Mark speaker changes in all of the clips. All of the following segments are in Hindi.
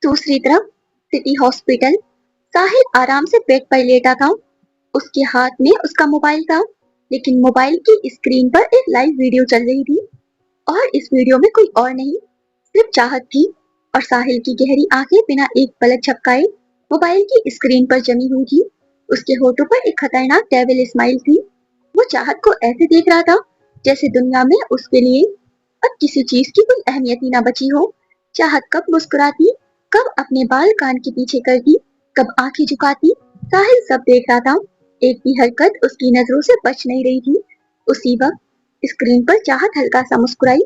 Speaker 1: दूसरी तरफ सिटी हॉस्पिटल। साहिल आराम से बेड पर लेटा था। उसके हाथ में उसका मोबाइल था, लेकिन मोबाइल की स्क्रीन पर एक लाइव वीडियो चल रही थी। और इस वीडियो में कोई और नहीं, सिर्फ चाहत थी। और साहिल की गहरी आंखें बिना एक पलक झपकाए मोबाइल की स्क्रीन पर जमी हुई थी। उसके होठों पर एक खतरनाक डेविल स्माइल थी। वो चाहत को ऐसे देख रहा था जैसे दुनिया में उसके लिए अब किसी चीज की कोई अहमियत ही ना बची हो। चाहत कब मुस्कुराती, कब अपने बाल कान के पीछे करती, कब आंखें झुकाती, साहिल सब देख रहा था। एक भी हरकत उसकी नजरों से बच नहीं रही थी। उसी वक्त स्क्रीन पर चाहत हल्का सा मुस्कुराई,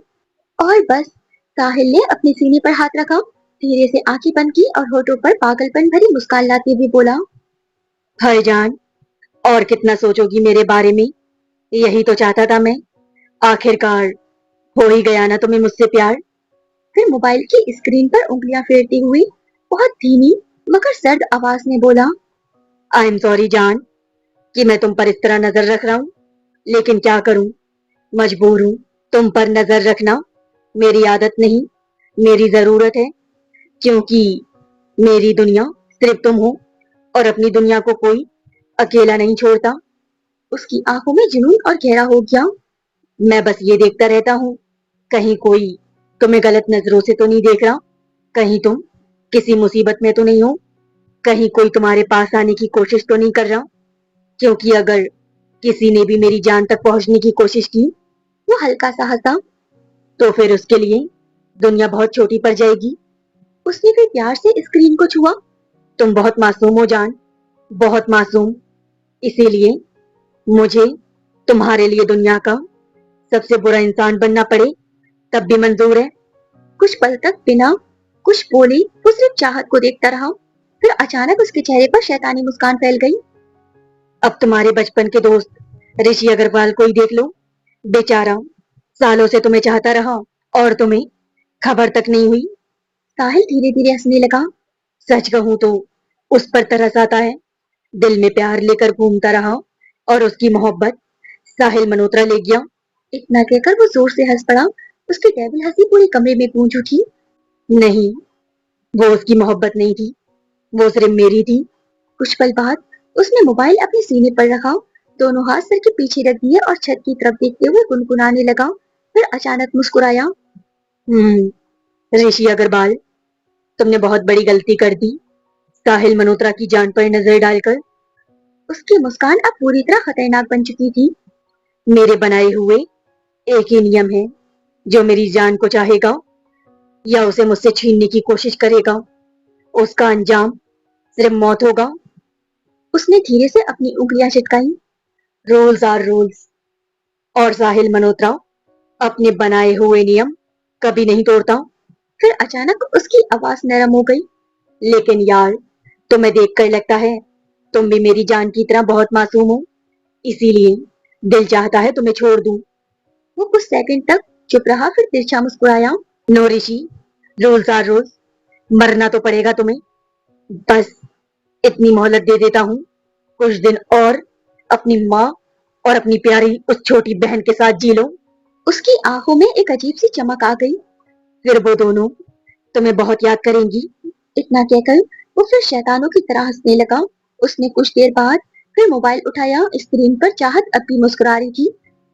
Speaker 1: और बस। साहिल ने अपने सीने पर हाथ रखा, धीरे से आंखें बंद की और होठों पर पागलपन भरी मुस्कान लाते हुए बोला,
Speaker 2: हाय जान, और कितना सोचोगी मेरे बारे में। यही तो चाहता था मैं। आखिरकार हो ही गया ना तुम्हें मुझसे प्यार।
Speaker 1: फिर मोबाइल की स्क्रीन पर उंगलियां फेरती हुई बहुत धीमी मगर सर्द आवाज में बोला,
Speaker 2: आई एम सॉरी जान कि मैं तुम पर इस तरह नजर रख रहा हूँ, लेकिन क्या करूँ, मजबूर हूँ। तुम पर नजर रखना मेरी आदत नहीं, मेरी जरूरत है, क्योंकि मेरी दुनिया सिर्फ तुम हो, और अपनी दुनिया को कोई अकेला नहीं छोड़ता।
Speaker 1: उसकी आंखों में जुनून और गहरा हो गया।
Speaker 2: मैं बस ये देखता रहता हूँ, कहीं कोई तुम्हें गलत नजरों से तो नहीं देख रहा, कहीं तुम किसी मुसीबत में तो नहीं हो, कहीं कोई तुम्हारे पास आने की कोशिश तो नहीं कर रहा, क्योंकि अगर किसी ने भी मेरी जान तक पहुंचने की कोशिश की,
Speaker 1: वो हल्का सा हंसा।
Speaker 2: तो फिर उसके लिए दुनिया बहुत छोटी पड़ जाएगी।
Speaker 1: उसने फिर प्यार से स्क्रीन को छुआ।
Speaker 2: तुम बहुत मासूम हो जान, बहुत मासूम। इसीलिए मुझे तुम्हारे लिए दुनिया का सबसे बुरा इंसान बनना पड़े तब भी मंजूर है।
Speaker 1: कुछ पल तक बिना कुछ बोले वो सिर्फ चाहत को देखता रहा। फिर अचानक उसके चेहरे पर शैतानी मुस्कान फैल गई।
Speaker 2: अब तुम्हारे बचपन के दोस्त ऋषि अग्रवाल को ही देख लो। बेचारा सालों से तुम्हें चाहता रहा, और तुम्हें खबर तक नहीं हुई।
Speaker 1: साहिल धीरे धीरे हंसने लगा।
Speaker 2: सच कहूं तो उस पर तरस आता है। दिल में प्यार लेकर घूमता रहा, और उसकी मोहब्बत साहिल मल्होत्रा ले गया।
Speaker 1: इतना कहकर वो जोर से हंस पड़ा। उसकी डेविल हंसी पूरे कमरे में गूंज उठी।
Speaker 2: नहीं, वो उसकी मोहब्बत नहीं थी, वो सिर्फ मेरी थी।
Speaker 1: कुछ पल बाद उसने मोबाइल अपने सीने पर रखा, दोनों हाथ सर के पीछे रख दिए और छत की तरफ देखते हुए गुनगुनाने लगा। फिर अचानक मुस्कुराया।
Speaker 2: ऋषि अग्रवाल, तुमने बहुत बड़ी गलती कर दी साहिल मल्होत्रा की जान पर नजर डालकर।
Speaker 1: उसकी मुस्कान अब पूरी तरह खतरनाक बन चुकी थी।
Speaker 2: मेरे बनाए हुए एक ही नियम है, जो मेरी जान को चाहेगा या उसे मुझसे छीनने की कोशिश करेगा, उसका अंजाम सिर्फ मौत होगा।
Speaker 1: उसने धीरे से अपनी उंगलियां चिटकाई।
Speaker 2: रूल्स आर रूल्स, और साहिल मल्होत्रा अपने बनाए हुए नियम कभी नहीं तोड़ता।
Speaker 1: फिर अचानक उसकी आवाज नरम हो गई।
Speaker 2: लेकिन यार, तुम्हें देखकर लगता है तुम भी मेरी जान की तरह बहुत मासूम हो, इसीलिए दिल चाहता है तुम्हें छोड़ दूं।
Speaker 1: वो कुछ सेकंड तक चुप रहा, फिर तिरछा मुस्कुराया।
Speaker 2: No Rishi, rules are rules. मरना तो पड़ेगा तुम्हें। बस इतनी मोहलत दे देता हूँ, कुछ दिन और अपनी माँ और अपनी प्यारी उस छोटी बहन के साथ जी लो।
Speaker 1: उसकी आंखों में एक अजीब सी चमक आ गई।
Speaker 2: फिर वो दोनों तुम्हें बहुत याद करेंगी।
Speaker 1: इतना कहकर वो फिर शैतानों की तरह हंसने लगा। उसने कुछ देर बाद फिर मोबाइल उठाया। स्क्रीन पर चाहत अब भी मुस्कुरा रही थी,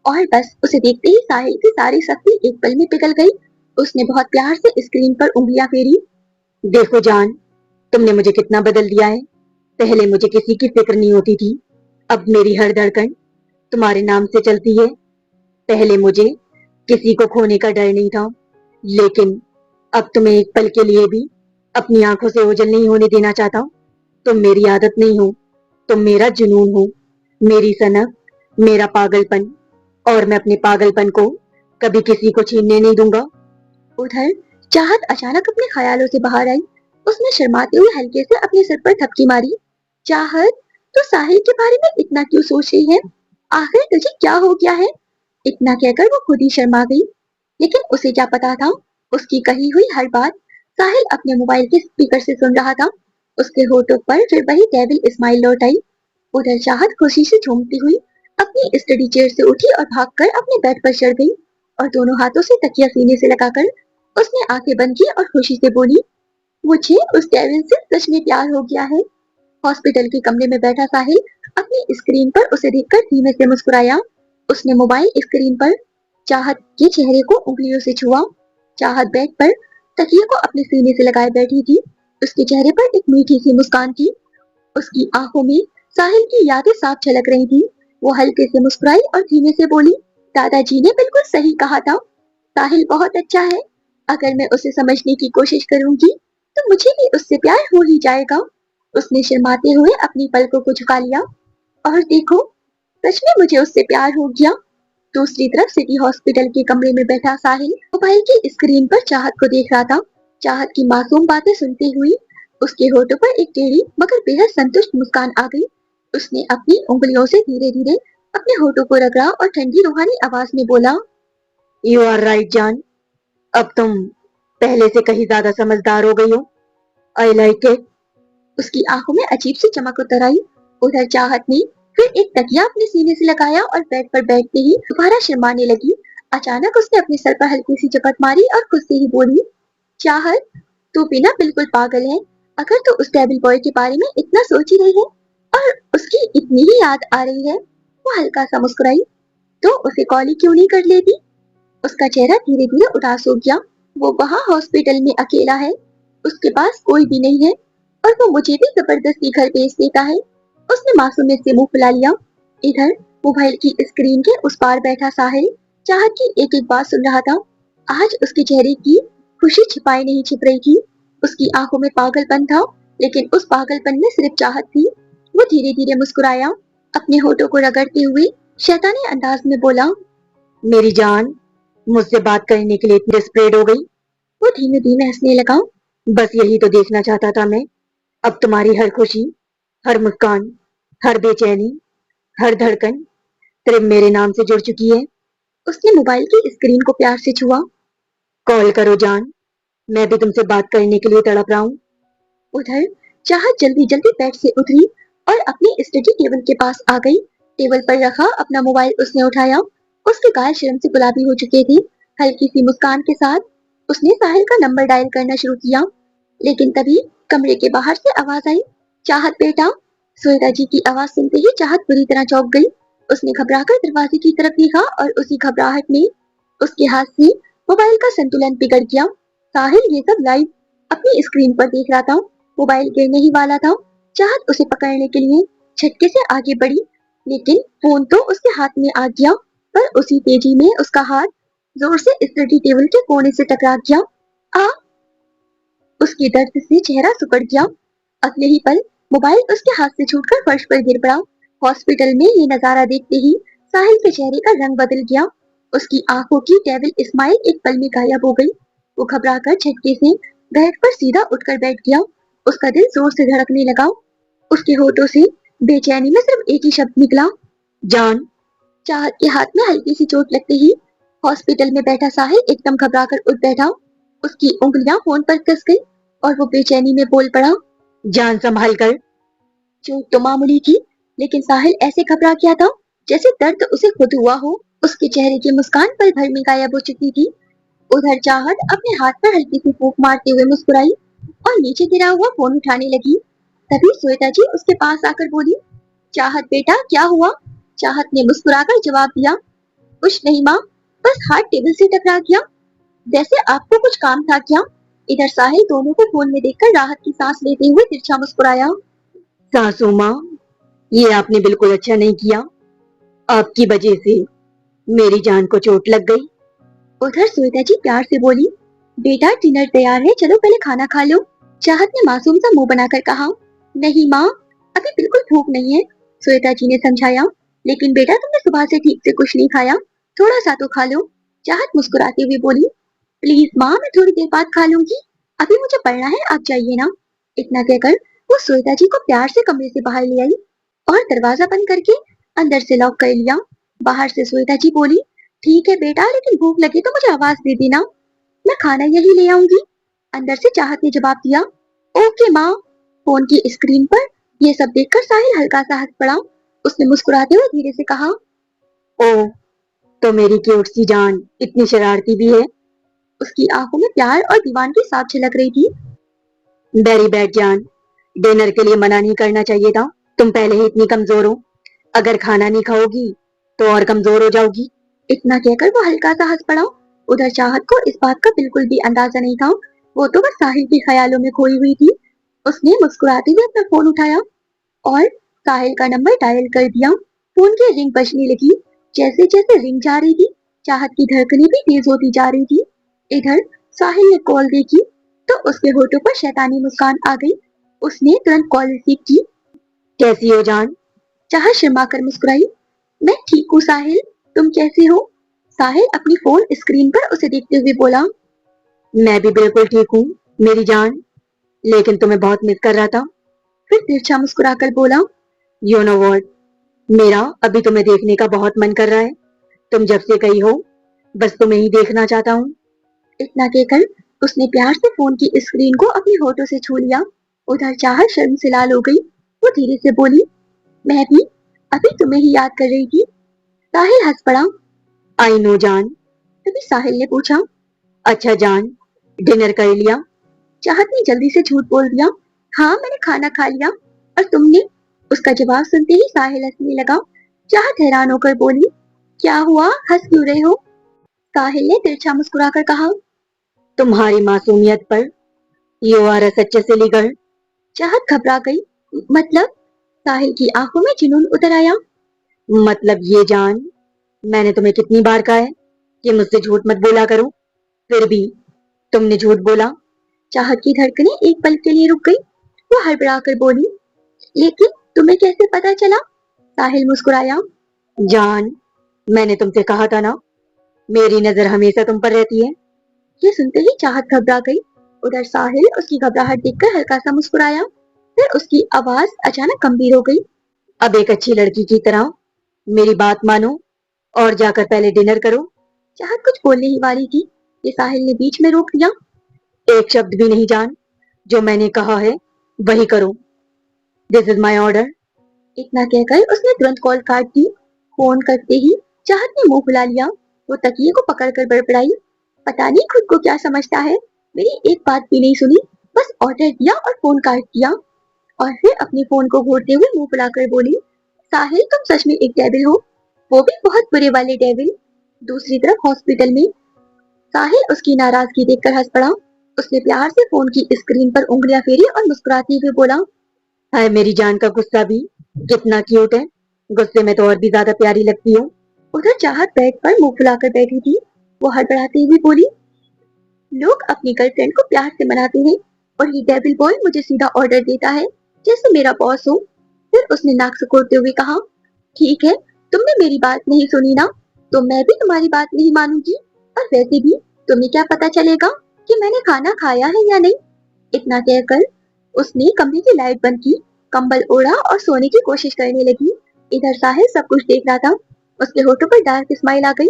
Speaker 1: और बस उसे देखते ही साहिल की सारी शक्ति एक पल में पिघल गई। उसने बहुत प्यार से स्क्रीन पर उंगलियां फेरी।
Speaker 2: देखो जान, तुमने मुझे कितना बदल दिया है। पहले मुझे किसी की फिक्र नहीं होती थी, अब मेरी हर धड़कन तुम्हारे नाम से चलती है। पहले मुझे किसी को खोने का डर नहीं था, लेकिन अब तुम्हें एक पल के लिए भी अपनी आंखों से ओझल नहीं होने देना चाहता। तुम मेरी आदत नहीं हो, तुम मेरा जुनून हो, मेरी सनक, मेरा पागलपन, और मैं अपने पागलपन को कभी किसी को छीनने नहीं दूंगा।
Speaker 1: उधर चाहत अचानक अपने ख्यालों से बाहर आई। उसने शर्माते हुए हल्के से अपने सिर पर थपकी मारी। चाहत, तो साहिल के बारे में इतना क्यों सोच रही है? आखिर तुझे क्या हो गया है? इतना कहकर वो खुद ही शर्मा गई। लेकिन उसे क्या पता था, उसकी कही हुई हर बात साहिल अपने मोबाइल के स्पीकर से सुन रहा था। उसके होठों पर फिर वही डेविल स्माइल लौट आई। उधर चाहत खुशी से झूमती हुई अपनी स्टडी चेयर से उठी और भागकर अपने बेड पर चढ़ गई, और दोनों हाथों से तकिया सीने से लगाकर उसने आंखें बंद की और खुशी से बोली, मुझे उस डेविल से सच में प्यार हो गया है। हॉस्पिटल के कमरे में बैठा साहिल अपनी स्क्रीन पर उसे देखकर धीमे से मुस्कुराया। उसने मोबाइल स्क्रीन पर चाहत के चेहरे को उंगलियों से छुआ। चाहत बेड पर तकिए को अपने सीने से लगाए बैठी थी। उसके चेहरे पर एक मीठी सी मुस्कान थी। उसकी आंखों में साहिल की यादें साफ झलक रही थी। वो हल्के से मुस्कुराई और धीमे से बोली, दादाजी ने बिल्कुल सही कहा था। साहिल बहुत अच्छा है। अगर मैं उसे समझने की कोशिश करूंगी तो मुझे भी उससे प्यार हो ही जाएगा। उसने शर्माते हुए अपनी पलकों को झुका लिया। और देखो, सच में मुझे उससे प्यार हो गया। दूसरी तरफ सिटी हॉस्पिटल के कमरे में बैठा साहिल मोबाइल की स्क्रीन पर चाहत को देख रहा था। चाहत की मासूम बातें सुनते हुए उसके होठों पर एक टेढ़ी मगर बेहद संतुष्ट मुस्कान आ गई। उसने अपनी उंगलियों से धीरे धीरे अपने होठों को रगड़ा और ठंडी रूहानी आवाज में बोला,
Speaker 2: यू आर राइट जान, अब तुम पहले से कहीं ज्यादा समझदार हो गई हो। I like it.
Speaker 1: उसकी आंखों में अजीब सी चमक उतर आई। उधर चाहत ने फिर एक तकिया अपने सीने से लगाया और बेड पर बैठते ही दोबारा शर्माने लगी। अचानक उसने अपने सर पर हल्की सी झपट मारी और खुद से ही बोली, चाहत, तू भी ना बिल्कुल पागल है। अगर तू उस टेबल बॉय के बारे में इतना सोच ही रही है और उसकी इतनी ही याद आ रही है, वो हल्का सा मुस्कुराई, तो उसे कॉल ही क्यों नहीं कर लेती। उसका चेहरा धीरे धीरे उदास हो गया। वो वहाँ हॉस्पिटल में अकेला है, उसके पास कोई भी नहीं है और वो मुझे भी जबरदस्ती घर भेज देता है। उसने मासूमियत से मुंह फुला लिया। इधर मोबाइल की स्क्रीन के उस पार बैठा साहिल चाहत की एक एक बात सुन रहा था। आज उसके चेहरे की खुशी छिपाई नहीं छिप रही थी। उसकी आंखों में पागलपन था, लेकिन उस पागलपन में सिर्फ चाहत थी। वो धीरे धीरे मुस्कुराया, अपने होठों को रगड़ते हुए शैतानी अंदाज में बोला,
Speaker 2: मेरी जान, मुझसे बात करने के लिए इतनी डेस्परेट हो गई।
Speaker 1: वो धीमे धीमे हंसने लगा।
Speaker 2: बस यही तो देखना चाहता था मैं। अब तुम्हारी हर खुशी, हर मुस्कान, हर बेचैनी, हर धड़कन सिर्फ मेरे नाम से जुड़ चुकी है।
Speaker 1: उसने मोबाइल की स्क्रीन को प्यार से छुआ।
Speaker 2: कॉल करो जान, मैं भी तुमसे बात करने के लिए तड़प रहा हूँ।
Speaker 1: उधर चाहत जल्दी जल्दी बेड से उतरी और अपनी स्टडी टेबल के पास आ गई। टेबल पर रखा अपना मोबाइल उसने उठाया। उसके गाल शर्म से गुलाबी हो चुके थे। हल्की सी मुस्कान के साथ उसने साहिल का नंबर डायल करना शुरू किया। लेकिन तभी कमरे के बाहर से आवाज आई, चाहत बेटा। श्वेता जी की आवाज सुनते ही चाहत बुरी तरह चौंक गई। उसने घबराकर दरवाजे की तरफ देखा और उसी घबराहट में उसके हाथ से मोबाइल का संतुलन बिगड़ गया। साहिल ये सब लाइव अपनी स्क्रीन पर देख रहा था। मोबाइल गिरने ही वाला था। चाहत उसे पकड़ने के लिए झटके से आगे बढ़ी, लेकिन फोन तो उसके हाथ में आ गया। पर उसी तेजी में उसका हाथ जोर से स्टडी टेबल के कोने से टकरा गया। आ उसकी दर्द से चेहरा सुकड़ गया। अगले ही पल मोबाइल उसके हाथ से छूटकर फर्श पर गिर पड़ा। हॉस्पिटल में ये नजारा देखते ही साहिल के चेहरे का रंग बदल गया। उसकी आंखों की डेविल स्माइल एक पल में गायब हो गई। वो घबराकर झटके से बेड पर सीधा उठकर बैठ गया। उसका दिल जोर से धड़कने लगा। उसके होठों से बेचैनी में सिर्फ एक ही शब्द निकला,
Speaker 2: जान।
Speaker 1: चाहत के हाथ में हल्की सी चोट लगते ही हॉस्पिटल में बैठा साहिल एकदम घबराकर उठ बैठा। उसकी उंगलियां फोन पर कस गई और वो बेचैनी में बोल पड़ा,
Speaker 2: जान संभाल कर।
Speaker 1: चोट तो मामूली थी, लेकिन साहिल ऐसे घबरा गया था जैसे दर्द उसे खुद हुआ हो। उसके चेहरे की मुस्कान पल भर में गायब हो चुकी थी। उधर चाहत अपने हाथ पर हल्की सी फूंक मारते हुए मुस्कुराई और नीचे गिरा हुआ फोन उठाने लगी। तभी श्वेता जी उसके पास आकर बोली, चाहत बेटा क्या हुआ। चाहत ने मुस्कुराकर जवाब दिया, कुछ नहीं माँ, बस हाथ टेबल से टकरा गया। जैसे आपको कुछ काम था क्या। इधर साहिल दोनों को फोन में देखकर राहत की सांस लेते हुए तिरछा मुस्कुराया।
Speaker 2: सासू माँ, ये आपने बिल्कुल अच्छा नहीं किया। आपकी वजह से मेरी जान को चोट लग गई।
Speaker 1: उधर श्वेता जी प्यार से बोली, बेटा डिनर तैयार है, चलो पहले खाना खा लो। चाहत ने मासूम सा मुंह बनाकर कहा, नहीं माँ, अभी बिल्कुल भूख नहीं है। श्वेता जी ने समझाया, लेकिन बेटा तुमने सुबह से ठीक से कुछ नहीं खाया, थोड़ा सा तो खा लो। चाहत मुस्कुराते हुए बोली, प्लीज माँ, मैं थोड़ी देर बाद खा लूंगी, अभी मुझे पढ़ना है, आप जाइए ना। इतना कहकर वो श्वेता जी को प्यार से कमरे से बाहर ले आई और दरवाजा बंद करके अंदर से लॉक कर लिया। बाहर से श्वेता जी बोली, ठीक है बेटा, लेकिन भूख लगे तो मुझे आवाज दे देना, मैं खाना यही ले आऊंगी। अंदर से चाहत ने जवाब दिया, ओके माँ। फोन की स्क्रीन पर ये सब देखकर साहिल हल्का सा हंस पड़ा। उसने मुस्कुराते हुए धीरे से कहा,
Speaker 2: ओ, तो मेरी क्यूट सी जान इतनी शरारती भी है।
Speaker 1: उसकी आंखों में प्यार और दीवानगी साफ झलक रही थी।
Speaker 2: वेरी बैड जान, डिनर के लिए मना नहीं करना चाहिए था। तुम पहले ही इतनी कमजोर हो, अगर खाना नहीं खाओगी तो और कमजोर हो जाओगी।
Speaker 1: इतना कहकर वो हल्का सा हंस पड़ा। उधर चाहत को इस बात का बिल्कुल भी अंदाजा नहीं था। वो तो बस साहिल के ख्यालों में खोई हुई थी। उसने मुस्कुराते हुए अपना फोन उठाया और साहिल का नंबर डायल कर दिया। फोन की रिंग बजने लगी। जैसे जैसे रिंग जा रही थी, चाहत की धड़कनें भी तेज होती जा रही थी। इधर साहिल ने कॉल देखी तो उसके होठों पर शैतानी मुस्कान आ गई। उसने तुरंत कॉल रिसीव की।
Speaker 2: कैसी हो जान?
Speaker 1: चाहत शर्मा कर मुस्कुराई। मैं ठीक हूँ साहिल, तुम कैसे हो? साहिल अपनी फोन स्क्रीन पर उसे देखते हुए बोला।
Speaker 2: मैं भी बिल्कुल ठीक हूँ मेरी जान, लेकिन तुम्हें बहुत मिस कर रहा था।
Speaker 1: फिर तिरछा मुस्कुराकर बोला।
Speaker 2: यू नो व्हाट, मेरा अभी तुम्हें देखने का बहुत मन कर रहा है। तुम जब से गई हो, बस तुम्हें ही देखना चाहता हूँ।
Speaker 1: इतना कहकर उसने प्यार से फोन की स्क्रीन को अपने होठों से छू लिया। उधर चाहत शर्म से लाल हो गई। वो धीरे से बोली, मैं भी अभी तुम्हें ही याद कर रही थी। साहिल हंस पड़ा।
Speaker 2: आई नो जान।
Speaker 1: तभी साहिल ने पूछा।
Speaker 2: अच्छा जान, डिनर कर लिया?
Speaker 1: चाहत ने जल्दी से झूठ बोल दिया। हाँ, मैंने खाना खा लिया। और तुमने? उसका जवाब सुनते ही साहिल हंसने लगा। चाहत हैरान होकर बोली, क्या हुआ, हंस क्यों रहे हो? साहिल ने तिरछा मुस्कुराकर कहा।
Speaker 2: तुम्हारी मासूमियत पर। यू आर अ सच्चे सिली गर्ल।
Speaker 1: चाहत घबरा गई। मतलब? साहिल की आंखों में जुनून उतर आया।
Speaker 2: मतलब ये जान, मैंने तुम्हें कितनी बार कहा है कि मुझसे झूठ मत बोला करो, फिर भी तुमने झूठ बोला।
Speaker 1: चाहत की धड़कनें एक पल के लिए रुक गई। वो हड़बड़ाकर बोली, लेकिन तुम्हें कैसे पता चला? साहिल मुस्कुराया।
Speaker 2: जान, मैंने तुमसे कहा था ना, मेरी नजर हमेशा तुम पर रहती है।
Speaker 1: ये सुनते ही चाहत घबरा गई। उधर साहिल उसकी घबराहट देखकर हल्का सा मुस्कुराया। फिर उसकी आवाज अचानक गंभीर हो गई।
Speaker 2: अब एक अच्छी लड़की की तरह मेरी बात मानो और जाकर पहले डिनर करो।
Speaker 1: चाहत कुछ बोलने ही वाली थी, ये साहिल ने बीच में रोक दिया।
Speaker 2: एक शब्द भी नहीं जान, जो मैंने कहा है वही करो। This is my order.
Speaker 1: इतना कहकर उसने तुरंत कॉल काट दी। फोन करते ही चाहत ने मुंह फुला लिया। वो तकिए को पकड़कर बड़बड़ाई, पता नहीं खुद को क्या समझता है, मेरी एक बात भी नहीं सुनी, बस ऑर्डर दिया और फोन काट दिया। और फिर अपने फोन को घोरते हुए मुंह फुलाकर बोली, साहिल तुम सच में एक डेविल हो, वो भी बहुत बुरे वाले डेविल। दूसरी तरफ हॉस्पिटल में साहिल उसकी नाराजगी देखकर हंस पड़ा। उसने प्यार से फोन की स्क्रीन पर उंगलियां फेरी और मुस्कुराते हुए बोला।
Speaker 2: हाय मेरी जान का गुस्सा भी कितना क्यूट है, गुस्से में तो और भी ज्यादा प्यारी लगती हो।
Speaker 1: उधर चाहत बेड पर मुंह फुलाकर बैठी थी। वो हड़बड़ाते हुए बोली, लोग अपनी गर्लफ्रेंड को प्यार से मनाते हैं और ये डेविल बॉय मुझे सीधा ऑर्डर देता है जैसे मेरा बॉस हो। फिर उसने नाक सिकोड़ते हुए कहा, ठीक है, तुमने मेरी बात नहीं सुनी ना, तो मैं भी तुम्हारी बात नहीं मानूंगी। और वैसे भी तुम्हें क्या पता चलेगा कि मैंने खाना खाया है या नहीं? इतना कहकर उसने कमरे की लाइट बंद की, कंबल ओढ़ा और सोने की कोशिश करने लगी। इधर साहिल सब कुछ देख रहा था। उसके होठों पर डार्क स्माइल आ गई।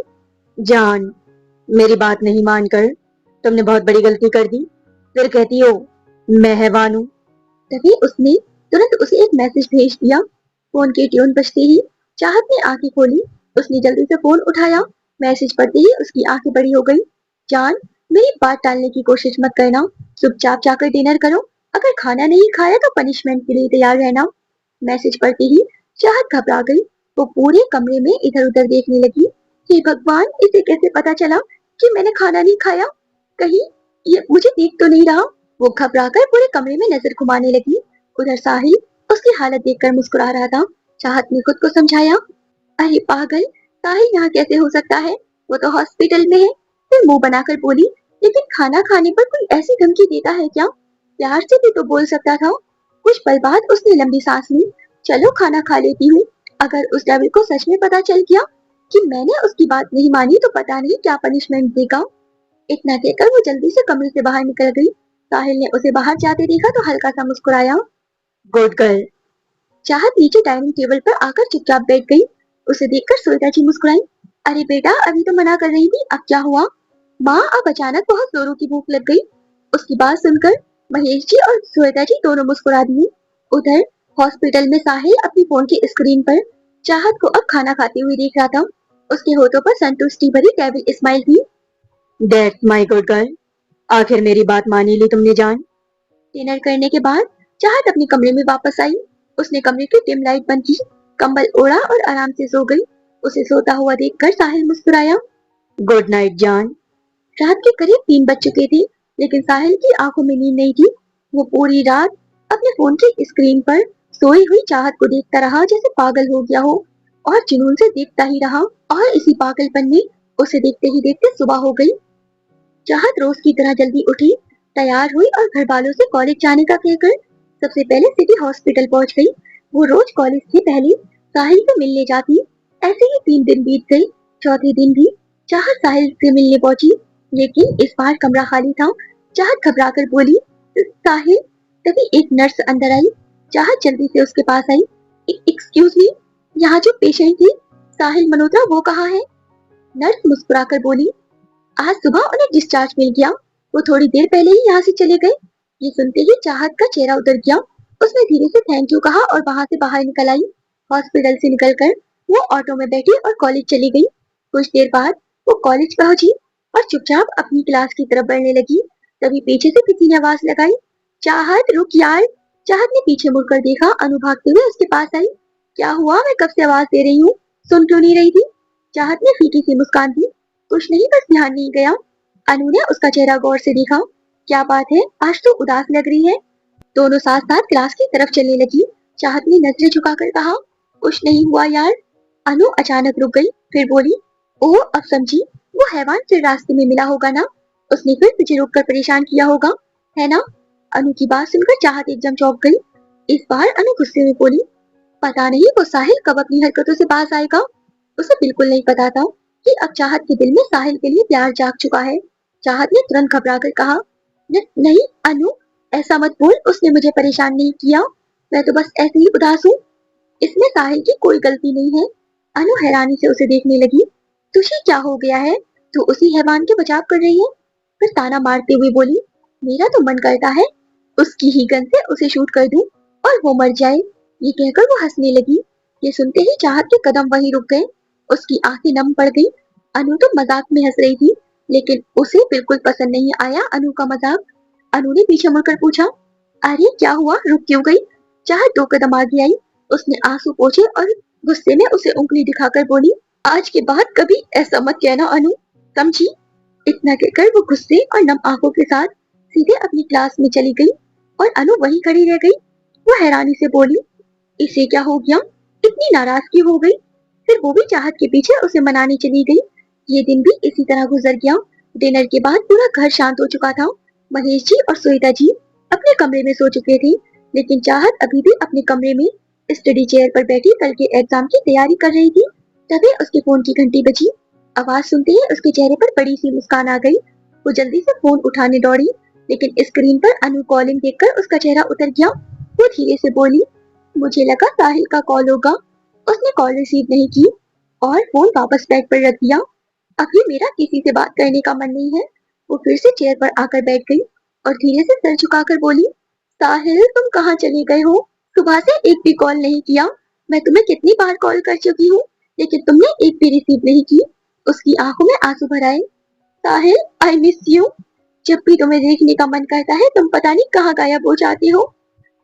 Speaker 2: जान, मेरी बात नहीं मानकर तुमने बहुत बड़ी गलती कर दी, फिर कहती हो मैं हैवान हूँ।
Speaker 1: तभी उसने तुरंत उसे एक मैसेज भेज दिया। फोन की ट्यून बजते ही चाहत ने आंखें खोली। उसने जल्दी से फोन उठाया। मैसेज पढ़ते ही उसकी आंखें बड़ी हो गई। जान, मेरी बात टालने की कोशिश मत करना, चुपचाप जाकर डिनर करो। अगर खाना नहीं खाया तो पनिशमेंट के लिए तैयार रहना। मैसेज पढ़ते ही चाहत घबरा गई। वो पूरे कमरे में इधर उधर देखने लगी। हे भगवान, इसे कैसे पता चला कि मैंने खाना नहीं खाया? कहीं ये मुझे देख तो नहीं रहा? वो घबराकर पूरे कमरे में नजर घुमाने लगी। उधर साहिल उसकी हालत देखकर मुस्कुरा रहा था। चाहत ने खुद को समझाया, अरे पागल, साहिल यहाँ कैसे हो सकता है? वो तो हॉस्पिटल में है। फिर मुंह बनाकर बोली, लेकिन खाना खाने पर कोई ऐसी धमकी देता है क्या? प्यार से भी तो बोल सकता था। कुछ पल बाद उसने लंबी सांस ली। चलो खाना खा लेती हूँ। अगर उस डेविल को सच में पता चल गया कि मैंने उसकी बात नहीं मानी तो पता नहीं क्या पनिशमेंट देगा। इतना कहकर वो जल्दी से कमरे से बाहर निकल गई। साहिल ने उसे बाहर जाते देखा तो हल्का सा मुस्कुराया।
Speaker 2: Good girl.
Speaker 1: चाहत नीचे डाइनिंग टेबल पर आकर चुपचाप बैठ गई। उसे देखकर श्वेता जी मुस्कुराई। अरे बेटा, अभी तो मना कर रही थी, अब क्या हुआ? माँ, अब अचानक बहुत जोरों की भूख लग गई। उसकी बात सुनकर महेश जी और श्वेता जी दोनों मुस्कुरा दिए। उधर हॉस्पिटल में साहिल अपनी फोन की स्क्रीन पर चाहत को अब खाना खाते हुए देख रहा था। उसके होठों पर संतुष्टि भरी डेविल स्माइल थी।
Speaker 2: दैट्स माई गुड गर्ल, आखिर मेरी बात मानी ली तुमने जान।
Speaker 1: डिनर करने के बाद चाहत अपने कमरे में वापस आई। उसने कमरे की डिम लाइट बंद की, कंबल ओढ़ा और आराम से सो गई। उसे सोता हुआ देखकर साहिल मुस्कुराया।
Speaker 2: गुड नाइट जान।
Speaker 1: रात के करीब 3 बज चुके थे, लेकिन साहिल की आंखों में नींद नहीं थी। वो पूरी रात अपने फोन की स्क्रीन पर सोई हुई चाहत को देखता रहा जैसे पागल हो गया हो, और जुनून से देखता ही रहा। और इसी पागलपन में उसे देखते ही देखते सुबह हो गई। चाहत रोज की तरह जल्दी उठी, तैयार हुई और घर वालों से कॉलेज जाने का कहकर सबसे पहले सिटी हॉस्पिटल पहुंच गई। वो रोज कॉलेज से पहले साहिल से मिलने जाती। ऐसे ही 3 दिन बीत गए। चौथे दिन भी चाहत साहिल से मिलने पहुंची, लेकिन इस बार कमरा खाली था। चाहत घबराकर बोली, साहिल। तभी एक नर्स अंदर आई। चाहत जल्दी से उसके पास आई। एक्सक्यूज मी, यहाँ जो पेशेंट थी साहिल मल्होत्रा, वो कहाँ है? नर्स मुस्कुराकर बोली, आज सुबह उन्हें डिस्चार्ज मिल गया। वो थोड़ी देर पहले ही यहाँ से चले गए। ये सुनते ही चाहत का चेहरा उतर गया। उसने धीरे से थैंक यू कहा और वहां से बाहर निकल आई। हॉस्पिटल से निकलकर वो ऑटो में बैठी और कॉलेज चली गई। कुछ देर बाद वो कॉलेज पहुंची और चुपचाप अपनी क्लास की तरफ बढ़ने लगी। तभी पीछे से किसी ने आवाज लगाई, चाहत रुक यार। चाहत ने पीछे मुड़कर देखा। अनु भागते हुए उसके पास आई। क्या हुआ? मैं कब से आवाज दे रही हूँ, सुन क्यों नहीं रही थी? चाहत ने फीकी सी मुस्कान दी। कुछ नहीं, बस ध्यान नहीं गया। अनु ने उसका चेहरा गौर से देखा। क्या बात है, आज तो उदास लग रही है। दोनों साथ साथ क्लास की तरफ चलने लगी। चाहत ने नजरें झुकाकर कहा, कुछ नहीं हुआ यार। अनु अचानक रुक गई, फिर बोली, ओह अब समझी, वो हैवान फिर रास्ते में मिला होगा ना। उसने फिर तुझे रोककर परेशान किया होगा, है ना? अनु की बात सुनकर चाहत एकदम चौंक गई। इस बार अनु गुस्से में बोली, पता नहीं वो साहिल कब अपनी हरकतों से बाज आएगा। उसे बिल्कुल नहीं पता था कि अब चाहत के दिल में साहिल के लिए प्यार जाग चुका है। चाहत ने तुरंत घबराकर कहा, नहीं अनु, ऐसा मत बोल, उसने मुझे परेशान नहीं किया। मैं तो बस ऐसे ही उदास हूँ। इसमें साहिल की कोई गलती नहीं है। अनु हैरानी से उसे देखने लगी। तुझे क्या हो गया है? तू उसी हैवान के बचाव कर रही है? फिर ताना मारते हुए बोली, मेरा तो मन करता है उसकी ही गन से उसे शूट कर दूं और वो मर जाए। ये कहकर वो हंसने लगी। ये सुनते ही चाहत के कदम वहीं रुक गए। उसकी आंखें नम पड़ गई। अनु तो मजाक में हंस रही थी, लेकिन उसे बिल्कुल पसंद नहीं आया अनु का मजाक। अनु ने पीछे मुड़कर पूछा, अरे क्या हुआ, रुक क्यों गई? चाहत 2 कदम आगे आई। उसने आंसू पोंछे और गुस्से में उसे उंगली दिखाकर बोली, आज के बाद कभी ऐसा मत कहना अनु, समझी? इतना कहकर वो गुस्से और नम आंखों के साथ सीधे अपनी क्लास में चली गई और अनु वहीं खड़ी रह गई। वो हैरानी से बोली, इसे क्या हो गया, इतनी नाराज क्यों हो गई? फिर वो भी चाहत के पीछे उसे मनाने चली गई। ये दिन भी इसी तरह गुजर गया। डिनर के बाद पूरा घर शांत हो चुका था। महेश जी और श्वेता जी अपने कमरे में सो चुके थे, लेकिन चाहत अभी भी अपने कमरे में स्टडी चेयर पर बैठी कल के एग्जाम की तैयारी कर रही थी। तभी उसके फोन की घंटी बजी। आवाज सुनते ही उसके चेहरे पर बड़ी सी मुस्कान आ गई। वो जल्दी से फोन उठाने दौड़ी, लेकिन स्क्रीन पर अनु कॉलिंग देखकर उसका चेहरा उतर गया। वो धीरे से बोली, मुझे लगा साहिल का कॉल होगा। उसने कॉल रिसीव नहीं की और फोन वापस बैग पर रख दिया। अभी मेरा किसी से बात करने का मन नहीं है। वो फिर से चेयर पर आकर बैठ गई और धीरे से सर झुकाकर बोली, साहिल तुम कहाँ चले गए हो? सुबह से एक भी कॉल नहीं किया। मैं तुम्हें कितनी बार कॉल कर चुकी हूँ, लेकिन तुमने एक भी रिसीव नहीं की। उसकी आंखों में आंसू भर आए। साहिल आई मिस यू। जब भी तुम्हें देखने का मन करता है तुम पता नहीं कहाँ गायब हो जाती हो।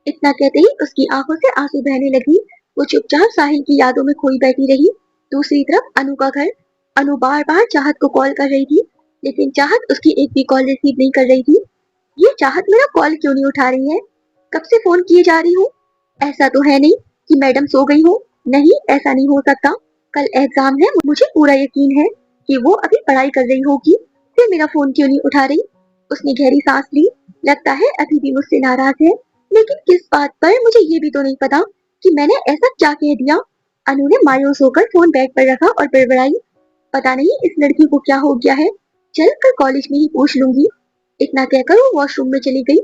Speaker 1: इतना कहते ही उसकी आंखों से आंसू बहने लगी। वो चुपचाप साहिल की यादों में खोई बैठी रही। दूसरी तरफ अनु का घर। अनु बार बार चाहत को कॉल कर रही थी, लेकिन चाहत उसकी एक भी कॉल रिसीव नहीं कर रही थी। ये चाहत मेरा कॉल क्यों नहीं उठा रही है? कब से फोन किए जा रही हूँ। ऐसा तो है नहीं कि मैडम सो गई हो। नहीं, ऐसा नहीं हो सकता। कल एग्जाम है, मुझे पूरा यकीन है कि वो अभी पढ़ाई कर रही होगी। फिर मेरा फोन क्यों नहीं उठा रही? उसने गहरी सांस ली। लगता है अभी भी मुझसे नाराज है, लेकिन किस बात पर मुझे ये भी तो नहीं पता कि मैंने ऐसा क्या कह दिया। अनु ने मायूस होकर फोन बैग पर रखा और बड़बड़ाई, पता नहीं इस लड़की को क्या हो गया है। चल कर कॉलेज में ही पूछ लूंगी। इतना कहकर वो वॉशरूम में चली गई।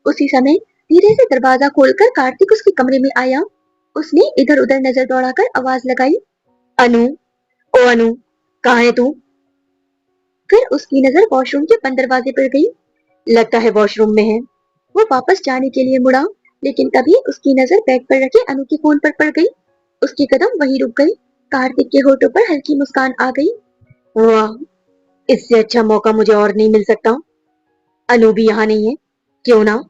Speaker 1: उसी समय धीरे से दरवाजा खोलकर कार्तिक उसके कमरे में आया। उसने इधर उधर नजर दौड़ाकर आवाज लगाई,
Speaker 2: अनु, ओ अनु, कहाँ है तू?
Speaker 1: फिर उसकी नजर वॉशरूम के बंद दरवाजे पर गई।
Speaker 2: लगता है वॉशरूम में है।
Speaker 1: वो वापस जाने के लिए मुड़ा, लेकिन तभी उसकी नजर बैग पर रखे अनु के फोन पर पड़ गई। उसके कदम वहीं रुक गई। कार्तिक के होठों पर हल्की मुस्कान आ गई।
Speaker 2: वाह, इससे अच्छा मौका मुझे और नहीं मिल सकता। अनु भी यहाँ नहीं है, क्यों ना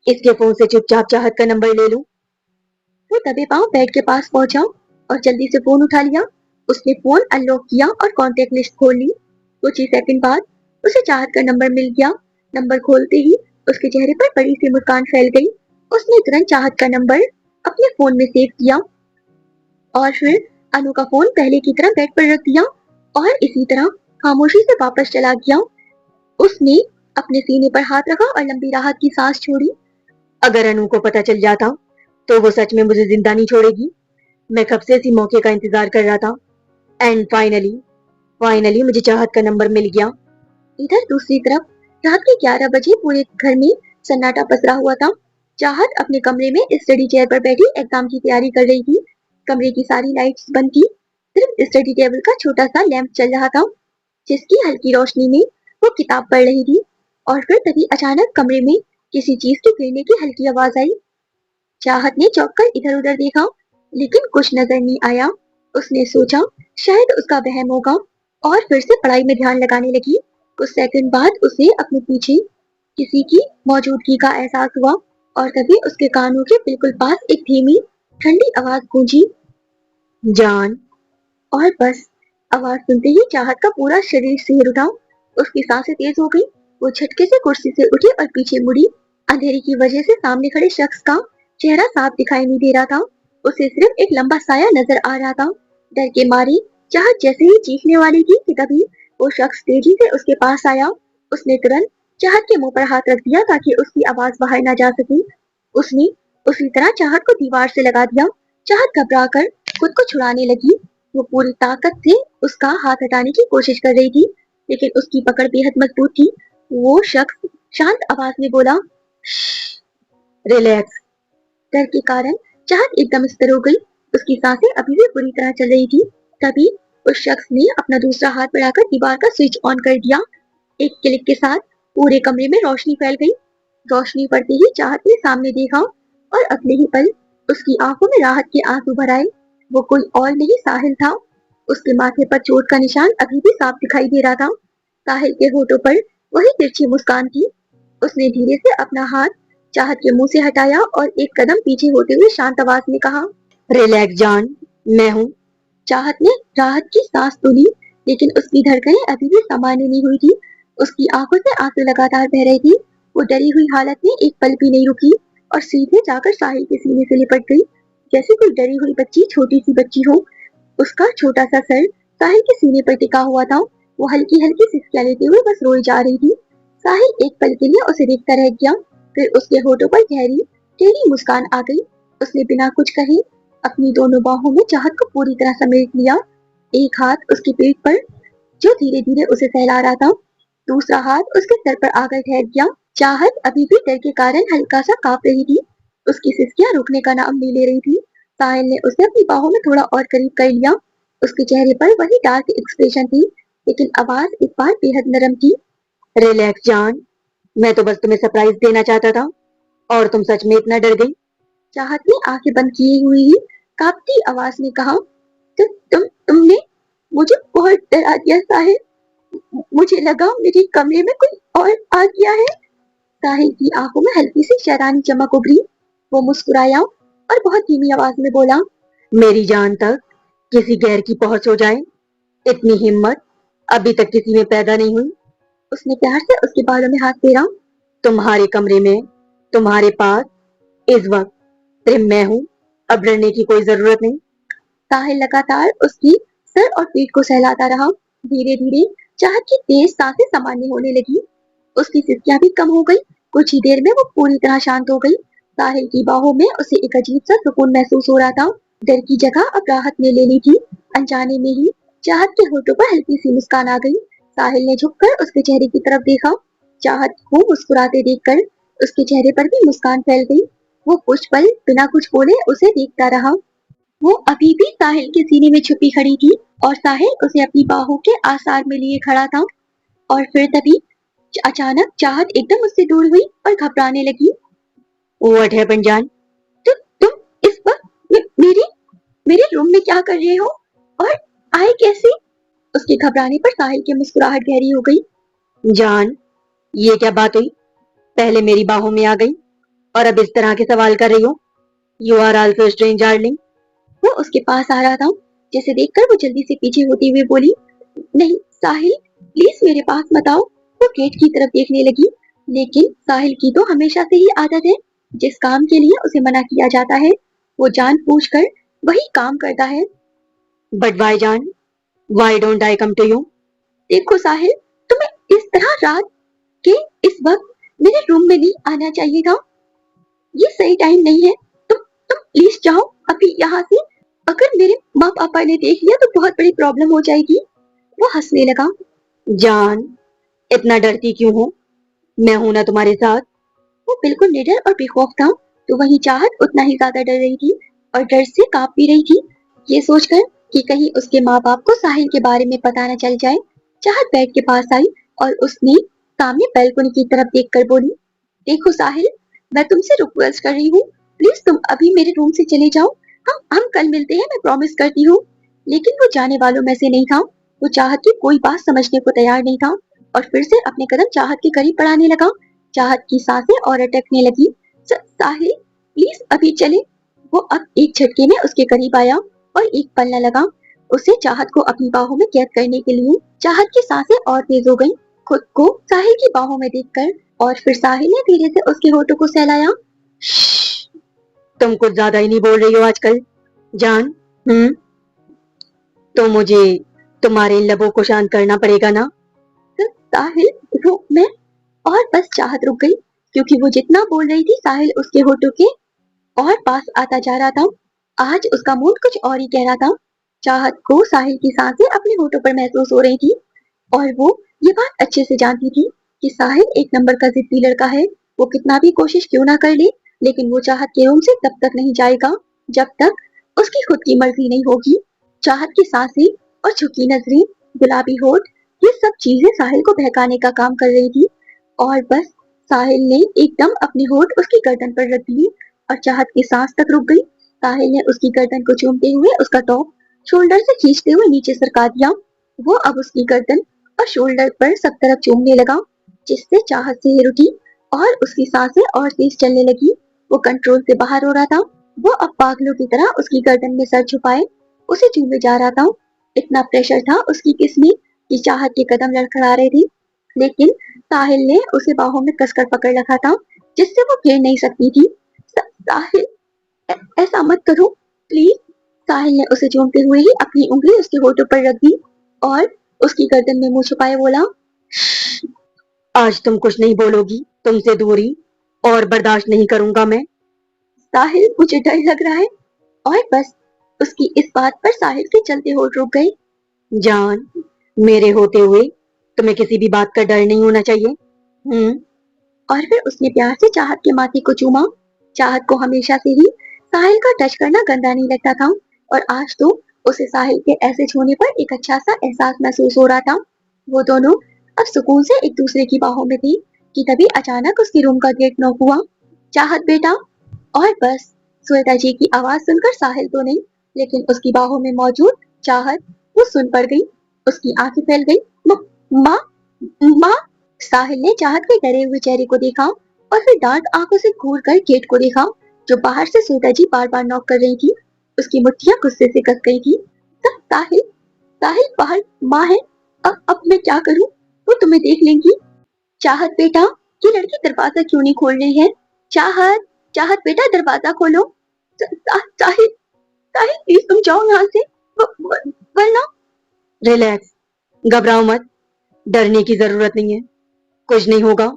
Speaker 2: इसके फोन से चुपचाप चाहत का नंबर ले लूं।
Speaker 1: वो दबे पांव बेड के पास पहुंचा और जल्दी से फोन उठा लिया। उसने फोन अनलॉक किया और कांटेक्ट लिस्ट खोल ली। कुछ ही सेकंड बाद उसे चाहत का नंबर मिल गया। नंबर खोलते ही उसके चेहरे पर बड़ी सी मुस्कान फैल गई। उसने तुरंत चाहत का नंबर अपने फोन में सेव किया और फिर अनु का फोन पहले की तरह बेड पर रख दिया और इसी तरह खामोशी से वापस चला गया। उसने अपने सीने पर हाथ रखा और लंबी राहत की सांस छोड़ी।
Speaker 2: अगर अनु को पता चल जाता तो वो सच में मुझे जिंदा नहीं छोड़ेगी। मैं कब से इसी मौके का इंतजार कर रहा था एंड फाइनली फाइनली मुझे चाहत का नंबर मिल गया।
Speaker 1: इधर दूसरी तरफ रात के 11 बजे पूरे घर में सन्नाटा पसरा हुआ था। चाहत अपने कमरे में स्टडी चेयर पर बैठी एग्जाम की तैयारी कर रही थी। कमरे की सारी लाइट्स बंद थी। सिर्फ स्टडी टेबल का छोटा सा लैंप चल रहा था, जिसकी हल्की रोशनी में वो किताब पढ़ रही थी। और फिर तभी अचानक कमरे में किसी चीज के गिरने की हल्की आवाज आई। चाहत ने चौंक कर इधर उधर देखा, लेकिन कुछ नजर नहीं आया। उसने सोचा शायद उसका वहम होगा और फिर से पढ़ाई में ध्यान लगाने लगी। कुछ सेकंड बाद उसे अपने पीछे किसी की मौजूदगी का एहसास हुआ और तभी उसके कानों के बिल्कुल पास एक धीमी ठंडी आवाज गूंजी,
Speaker 2: जान।
Speaker 1: और बस आवाज सुनते ही चाहत का पूरा शरीर सिहर उठा। उसकी सांसें तेज हो गई। वो झटके से कुर्सी से उठी और पीछे मुड़ी। अंधेरे की वजह से सामने खड़े शख्स का चेहरा साफ दिखाई नहीं दे रहा था। उसे सिर्फ एक लंबा साया नजर आ रहा था। डर के मारे चाहत जैसे ही चीखने वाली थी कि तभी वो शख्स तेजी से उसके पास आया। उसने तुरंत चाहत के मुंह पर हाथ रख दिया ताकि उसकी आवाज बाहर ना जा सके। उसने उसी तरह चाहत को दीवार से लगा दिया। चाहत घबरा कर खुद को छुड़ाने लगी। वो पूरी ताकत से उसका हाथ हटाने की कोशिश कर रही थी, लेकिन उसकी पकड़ बेहद मजबूत थी। वो शख्स शांत आवाज में बोला,
Speaker 2: रिलैक्स।
Speaker 1: डर के कारण चाहत एकदम स्थिर हो गई। उसकी सांसें अभी भी पूरी तरह चल रही थी। तभी उस शख्स ने अपना दूसरा हाथ बढ़ाकर दीवार का स्विच ऑन कर दिया। एक क्लिक के साथ पूरे कमरे में रोशनी फैल गई। रोशनी पड़ते ही चाहत ने सामने देखा और अगले ही पल उसकी आंखों में राहत के आंसू भर आए। वो कोई और नहीं, साहिल था। उसके माथे पर चोट का निशान अभी भी साफ दिखाई दे रहा था। साहिल के होठों पर वही तिरछी मुस्कान थी। उसने धीरे से अपना हाथ चाहत के मुंह से हटाया और एक कदम पीछे होते हुए शांत आवाज में कहा,
Speaker 2: रिलैक्स जान, मैं हूँ।
Speaker 1: चाहत ने राहत की सांस तो ली, लेकिन उसकी धड़कनें अभी भी सामान्य नहीं हुई थी। उसकी आंखों से आंसू लगातार बह रहे थे। वो डरी हुई हालत में एक पल भी नहीं रुकी और सीधे जाकर साहिल के सीने से लिपट गई, जैसे कोई डरी हुई बच्ची छोटी सी बच्ची हो। उसका छोटा सा सर साहिल के सीने पर टिका हुआ था। वो हल्की हल्की सिसकियां लेते हुए बस रोई जा रही थी। साहिल एक पल के लिए उसे देखता रह गया। फिर उसके होठों पर गहरी टेढ़ी मुस्कान आ गई। उसने बिना कुछ कहे अपनी दोनों बाहों में चाहत को पूरी तरह समेट लिया। एक हाथ उसकी पीठ पर जो धीरे धीरे उसे सहला रहा था, दूसरा हाथ उसके सर पर आकर ठहर गया। चाहत अभी भी डर के कारण हल्का सा कांप रही थी। उसकी सिसकियां रुकने का नाम नहीं ले रही थी। साहिल ने उसे अपनी बाहों में थोड़ा और करीब कर लिया। उसके चेहरे पर वही डार्क एक्सप्रेशन थी, लेकिन आवाज इस बार बेहद नरम थी।
Speaker 2: रिलैक्स जान, मैं तो बस तुम्हें सरप्राइज देना चाहता था और तुम सच में इतना डर गई।
Speaker 1: चाहत ने आंखें बंद किए हुई ही कांपती आवाज में कहा, तुमने मुझे बहुत डरा दिया साहिल। मुझे लगा मेरे कमरे में कोई और आ गया है। साहिल की आंखों में हल्की सी शैतानी चमक उभरी। वो मुस्कुराया और बहुत धीमी आवाज में बोला,
Speaker 2: मेरी जान तक किसी गैर की पहुंच हो जाए, इतनी हिम्मत अभी तक किसी में पैदा नहीं हुई।
Speaker 1: उसने प्यार से उसके बालों में हाथ फेरा।
Speaker 2: तुम्हारे कमरे में, तुम्हारे पास, इस वक्त सिर्फ मैं हूँ। अब डरने की कोई जरूरत नहीं।
Speaker 1: साहिल लगातार उसकी सर और पीठ को सहलाता रहा। धीरे धीरे चाहत की तेज सांसें सामान्य होने लगी। उसकी सिसकियां भी कम हो गई। कुछ ही देर में वो पूरी तरह शांत हो गई। साहिल की बाहों में उसे एक अजीब सा सुकून महसूस हो रहा था। डर की जगह अब राहत ने ले ली थी। अनजाने में ही चाहत के होठों पर हल्की सी मुस्कान आ गई। साहिल ने झुककर उसके चेहरे की तरफ देखा। चाहत को मुस्कुराते देखकर उसके चेहरे पर भी मुस्कान फैल गई। वो कुछ पल बिना कुछ बोले उसे देखता रहा। वो अभी भी साहिल के सीने में छुपी खड़ी थी और साहिल उसे अपनी बाहों के आसार में लिए खड़ा था। और फिर तभी अचानक चाहत एकदम उससे दूर हुई और घबराने लगी।
Speaker 2: व्हाट हैपेंड जान?
Speaker 1: तुम इस वक्त मेरे मेरे रूम में क्या कर रहे हो और आए कैसे? उसके घबराने पर साहिल की मुस्कुराहट गहरी हो गई।
Speaker 2: जान, ये क्या बात हुई? पहले मेरी बाहों में आ गई और अब इस तरह के सवाल कर रही हो? You are also strange darling.
Speaker 1: वो उसके पास आ रहा था, जिसे देखकर वो जल्दी से पीछे होती हुई बोली, नहीं साहिल, प्लीज मेरे पास मत आओ। वो गेट की तरफ देखने लगी, लेकिन साहिल की तो हमेशा से ही आदत है, जिस काम के लिए उसे मना किया जाता है वो जानबूझकर वही काम करता है।
Speaker 2: बट वाई जान, why don't I come to you?
Speaker 1: देखो साहिल, तुम्हें इस तरह रात के इस वक्त मेरे रूम में नहीं आना चाहिए था। ये सही टाइम नहीं है। तुम प्लीज जाओ अभी यहाँ से। अगर मेरे माँ पापा ने देख लिया तो बहुत बड़ी प्रॉब्लम हो जाएगी। वो हंसने लगा।
Speaker 2: जान, इतना डरती क्यों हो? मैं हूं ना तुम्हारे साथ।
Speaker 1: वो बिल्कुल निडर और बेखौफ था, तो वही चाहत उतना ही ज्यादा डर रही थी और डर से कांप भी रही थी, ये सोचकर कि कहीं उसके माँ बाप को साहिल के बारे में पता न चल जाए। चाहत बेड के पास आई और उसने सामने बैल्कनी की तरफ देखकर बोली, देखो साहिल, मैं तुमसे रिक्वेस्ट कर रही हूँ, प्लीज तुम अभी मेरे रूम से चले जाओ। हम कल मिलते हैं, मैं प्रॉमिस करती हूँ। लेकिन वो जाने वालों में से नहीं था। वो चाहत की कोई बात समझने को तैयार नहीं था और फिर से अपने कदम चाहत के करीब बढ़ाने लगा। चाहत की सांसें और अटकने लगी। साहिल, प्लीज अभी चले। वो अब एक झटके में उसके करीब आया और एक पल न लगा उसे चाहत को अपनी बाहों में कैद करने के लिए। चाहत की सांसें और तेज हो गईं, खुद को साहिल की बाहों में देखकर, और फिर साहिल ने धीरे से उसके होठों को सहलाया।
Speaker 2: तुम कुछ ज्यादा ही नहीं बोल रही हो आजकल, जान। तो मुझे तुम्हारे इन लबों को शांत करना पड़ेगा ना?
Speaker 1: साहिल, रुक मैं। और बस चाहत रुक गई, क्योंकि वो जितना बोल रही थी साहिल उसके होठों के और पास आता जा रहा था। आज उसका मूड कुछ और ही कह रहा था। चाहत को साहिल की सांसें अपने होठों पर महसूस हो रही थी और वो ये बात अच्छे से जानती थी कि साहिल एक नंबर का जिद्दी लड़का है। वो कितना भी कोशिश क्यों ना कर ले, लेकिन वो चाहत के रूम से तब तक नहीं जाएगा जब तक उसकी खुद की मर्जी नहीं होगी। चाहत की सांसें और झुकी नजरें, गुलाबी होठ, ये सब चीजें साहिल को बहकाने का काम कर रही थी। और बस साहिल ने एकदम अपने होठ उसकी गर्दन पर रख दिए और चाहत की सांस तक रुक गई। साहिल ने उसकी गर्दन को चूमते हुए उसका टॉप शोल्डर से खींचते हुए नीचे सरका दिया। वो अब उसकी गर्दन और शोल्डर पर सब तरफ चूमने लगा, जिससे चाहत से रुकी और उसकी सांसें और तेज चलने लगी। वो कंट्रोल से बाहर हो रहा था। वो अब पागलों की तरह उसकी गर्दन में सर छुपाए उसे चूमे जा रहा था। इतना प्रेशर था उसकी किस में कि चाहत के कदम लड़खड़ा रहे थे, लेकिन साहिल ने उसे बाहों में कसकर पकड़ रखा था, जिससे वो गिर नहीं सकती थी। साहिल, ऐसा मत करो प्लीज। साहिल ने उसे चूमते हुए ही अपनी उंगली उसके होठों पर रख दी और उसकी गर्दन में मुंह छुपाए बोला,
Speaker 2: आज तुम कुछ नहीं बोलोगी, तुमसे दूरी और बर्दाश्त नहीं करूंगा मैं।
Speaker 1: साहिल, मुझे डर लग रहा है। और बस उसकी इस बात पर साहिल के चलते होठ रुक गए।
Speaker 2: जान, मेरे होते हुए तुम्हें किसी भी बात का डर नहीं होना चाहिए।
Speaker 1: और फिर उसने प्यार से चाहत के माथे को चूमा। चाहत को हमेशा से ही साहिल का टच करना गंदा नहीं लगता था, और आज तो उसे साहिल के ऐसे छूने पर एक अच्छा सा एहसास महसूस हो रहा था। वो दोनों अब सुकून से एक दूसरे की बाहों में थे कि तभी अचानक उसके रूम का गेट नॉक हुआ। चाहत बेटा। और बस श्वेता जी की आवाज सुनकर साहिल तो नहीं, लेकिन उसकी बाहों में मौजूद चाहत, वो सुन पड़ गई। उसकी आंखें फैल गई। माँ, माँ। साहिल ने चाहत के डरे हुए चेहरे को देखा और फिर डार्क आंखों से घूर कर गेट को देखा, जो बाहर से श्वेता जी बार बार नॉक कर रही थी। उसकी मुट्ठियां गुस्से से कस गई थी। साहिल, साहिल बाहर माँ है। अब मैं क्या करूं? वो तुम्हें देख लेंगी। चाहत बेटा, ये लड़की दरवाजा क्यों नहीं खोल रही है? चाहत, चाहत बेटा, दरवाजा खोलो। साहिल, साहिल प्लीज तुम जाओ यहाँ से, वरना।
Speaker 2: रिलैक्स, घबराओ मत, डरने की जरूरत नहीं है, कुछ नहीं होगा।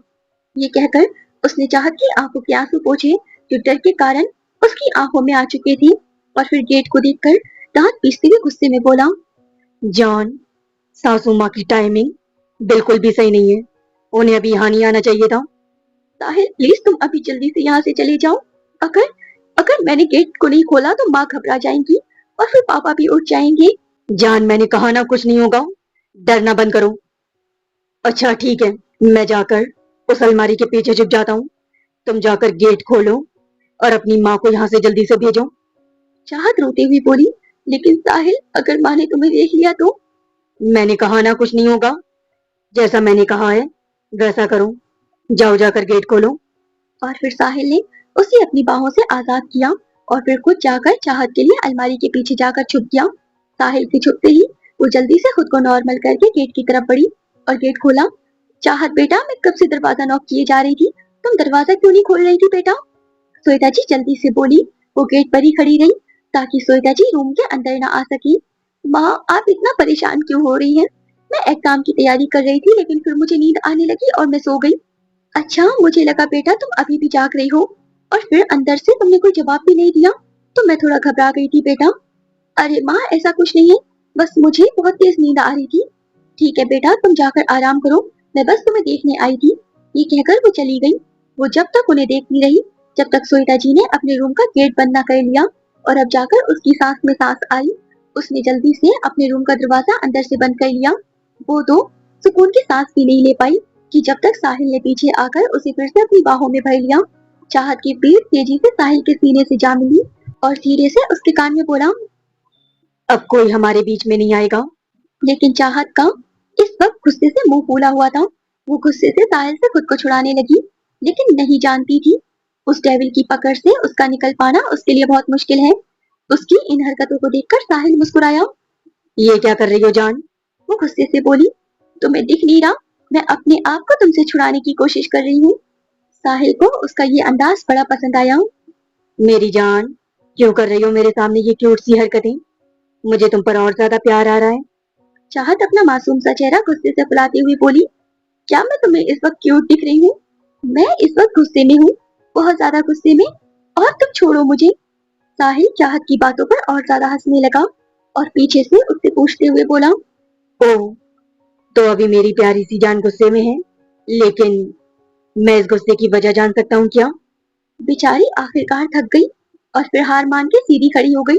Speaker 1: ये कहकर उसने चाहत की आंखों के आंसू पोंछे, जो डर के कारण उसकी आंखों में आ चुके थे, और फिर गेट को देखकर दांत पीसते हुए गुस्से में बोला,
Speaker 2: जॉन, सासू माँ की टाइमिंग बिल्कुल भी सही नहीं है, उन्हें अभी यहाँ नहीं आना चाहिए था।
Speaker 1: साहिल प्लीज तुम अभी जल्दी से यहाँ से चले जाओ। अगर अगर मैंने गेट को नहीं खोला तो माँ घबरा जाएंगी और फिर पापा भी उठ जाएंगे।
Speaker 2: जान, मैंने कहा ना कुछ नहीं होगा, डरना बंद करो। अच्छा ठीक है, मैं जाकर उस अलमारी के पीछे छुप जाता हूँ, तुम जाकर गेट खोलो और अपनी माँ को यहाँ से जल्दी से भेजो।
Speaker 1: चाहत रोते हुए बोली, लेकिन साहिल अगर माँ ने तुम्हें देख लिया तो?
Speaker 2: मैंने कहा ना कुछ नहीं होगा, जैसा मैंने कहा है वैसा करो, जाओ जाकर गेट खोलो।
Speaker 1: और फिर साहिल ने उसे अपनी बाहों से आजाद किया और फिर खुद जाकर चाहत के लिए अलमारी के पीछे जाकर छुप गया। साहिल के छुपते ही वो जल्दी से खुद को नॉर्मल करके गेट की तरफ बढ़ी और गेट खोला। चाहत बेटा, मैं कब से दरवाजा नॉक किए जा रही थी, तुम दरवाजा क्यों नहीं खोल रही थी बेटा? श्वेता जी जल्दी से बोली। वो गेट पर ही खड़ी रही ताकि श्वेता जी रूम के अंदर न आ सकी। माँ, आप इतना परेशान क्यों हो रही हैं? मैं एग्जाम की तैयारी कर रही थी लेकिन फिर मुझे नींद आने लगी और मैं सो गई। अच्छा, मुझे लगा बेटा तुम अभी भी जाग रही हो और फिर अंदर से तुमने कोई जवाब भी नहीं दिया, तो मैं थोड़ा घबरा गई थी बेटा। अरे माँ, ऐसा कुछ नहीं है, बस मुझे बहुत तेज नींद आ रही थी। ठीक है बेटा, तुम जाकर आराम करो, मैं बस तुम्हें देखने आई थी। ये कहकर वो चली गई। वो जब तक उन्हें देखती रही जब तक श्वेता जी ने अपने रूम का गेट बंद न कर लिया और अब जाकर उसकी सांस में सांस आई। उसने जल्दी से अपने रूम का दरवाजा अंदर से बंद कर लिया। वो दो सुकून की सांस भी नहीं ले पाई कि जब तक साहिल ने पीछे आकर उसे फिर से अपनी बाहों में भर लिया। चाहत की पीठ तेजी से साहिल के सीने से जा मिली और धीरे से उसके कान में बोला,
Speaker 2: अब कोई हमारे बीच में नहीं आएगा।
Speaker 1: लेकिन चाहत का इस वक्त गुस्से से मुंह फूला हुआ था। वो गुस्से से साहिल से खुद को छुड़ाने लगी लेकिन नहीं जानती थी उस डेविल की पकड़ से उसका निकल पाना उसके लिए बहुत मुश्किल है। उसकी इन हरकतों को देखकर साहिल मुस्कुराया।
Speaker 2: ये क्या कर रही हो जान?
Speaker 1: वो गुस्से से बोली, तुम्हें दिख नहीं रहा, मैं अपने आप को तुमसे छुड़ाने की कोशिश कर रही हूँ। साहिल को उसका ये अंदाज बड़ा पसंद आया।
Speaker 2: मेरी जान, क्यों कर रही हो मेरे सामने ये क्यूट सी हरकतें? मुझे तुम पर और ज्यादा प्यार आ रहा है।
Speaker 1: चाहत अपना मासूम सा चेहरा गुस्से से फुलाते हुए बोली, क्या मैं तुम्हें इस वक्त क्यूट दिख रही हूँ? मैं इस वक्त गुस्से में हूँ, बहुत ज्यादा गुस्से में, और तुम छोड़ो मुझे। साहिल चाहत की बातों पर और ज्यादा हंसने लगा और पीछे से उससे पूछते हुए बोला,
Speaker 2: ओह, तो अभी मेरी प्यारी सी जान गुस्से में है, लेकिन मैं इस गुस्से की वजह जान सकता हूँ क्या?
Speaker 1: बेचारी आखिरकार थक गई और फिर हार मान के सीधी खड़ी हो गई।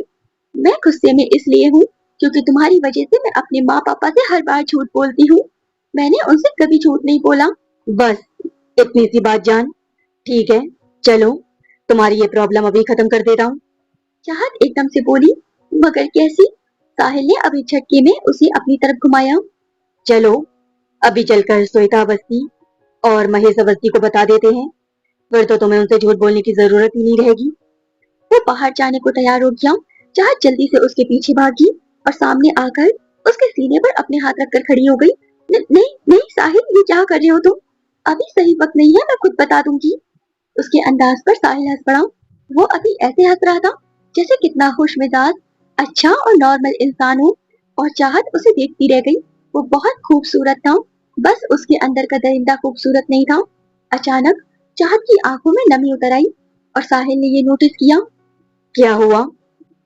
Speaker 1: मैं गुस्से में इसलिए हूँ क्योंकि तुम्हारी वजह से मैं अपने माँ पापा से हर बार झूठ बोलती हूँ। मैंने उनसे कभी झूठ नहीं बोला।
Speaker 2: बस इतनी सी बात जान। ठीक है, चलो तुम्हारी ये प्रॉब्लम अभी खत्म कर देता हूँ।
Speaker 1: चाहत एकदम से बोली, मगर कैसी? साहिल ने अभी झटके में उसे अपनी तरफ घुमाया।
Speaker 2: चलो अभी चलकर श्वेता अवस्थी और महेश अवस्थी को बता देते हैं, फिर तो तुम्हें उनसे झूठ बोलने की जरूरत ही नहीं रहेगी।
Speaker 1: वो बाहर जाने को तैयार हो गया। चाहत जल्दी से उसके पीछे भागी और सामने आकर उसके सीने पर अपने हाथ रखकर खड़ी हो गई। नहीं नहीं साहिल, ये क्या कर रहे हो तुम? अभी सही वक्त नहीं है, मैं खुद बता दूंगी। उसके अंदाज पर साहिल हंस पड़ा। वो अभी ऐसे हंस रहा था जैसे कितना खुश मिजाज, अच्छा और नॉर्मल इंसान हो। और चाहत उसे देखती रह गई। वो बहुत खूबसूरत था, बस उसके अंदर का दरिंदा खूबसूरत नहीं था। अचानक चाहत की आंखों में नमी उतर आई और साहिल ने ये नोटिस किया।
Speaker 2: क्या हुआ?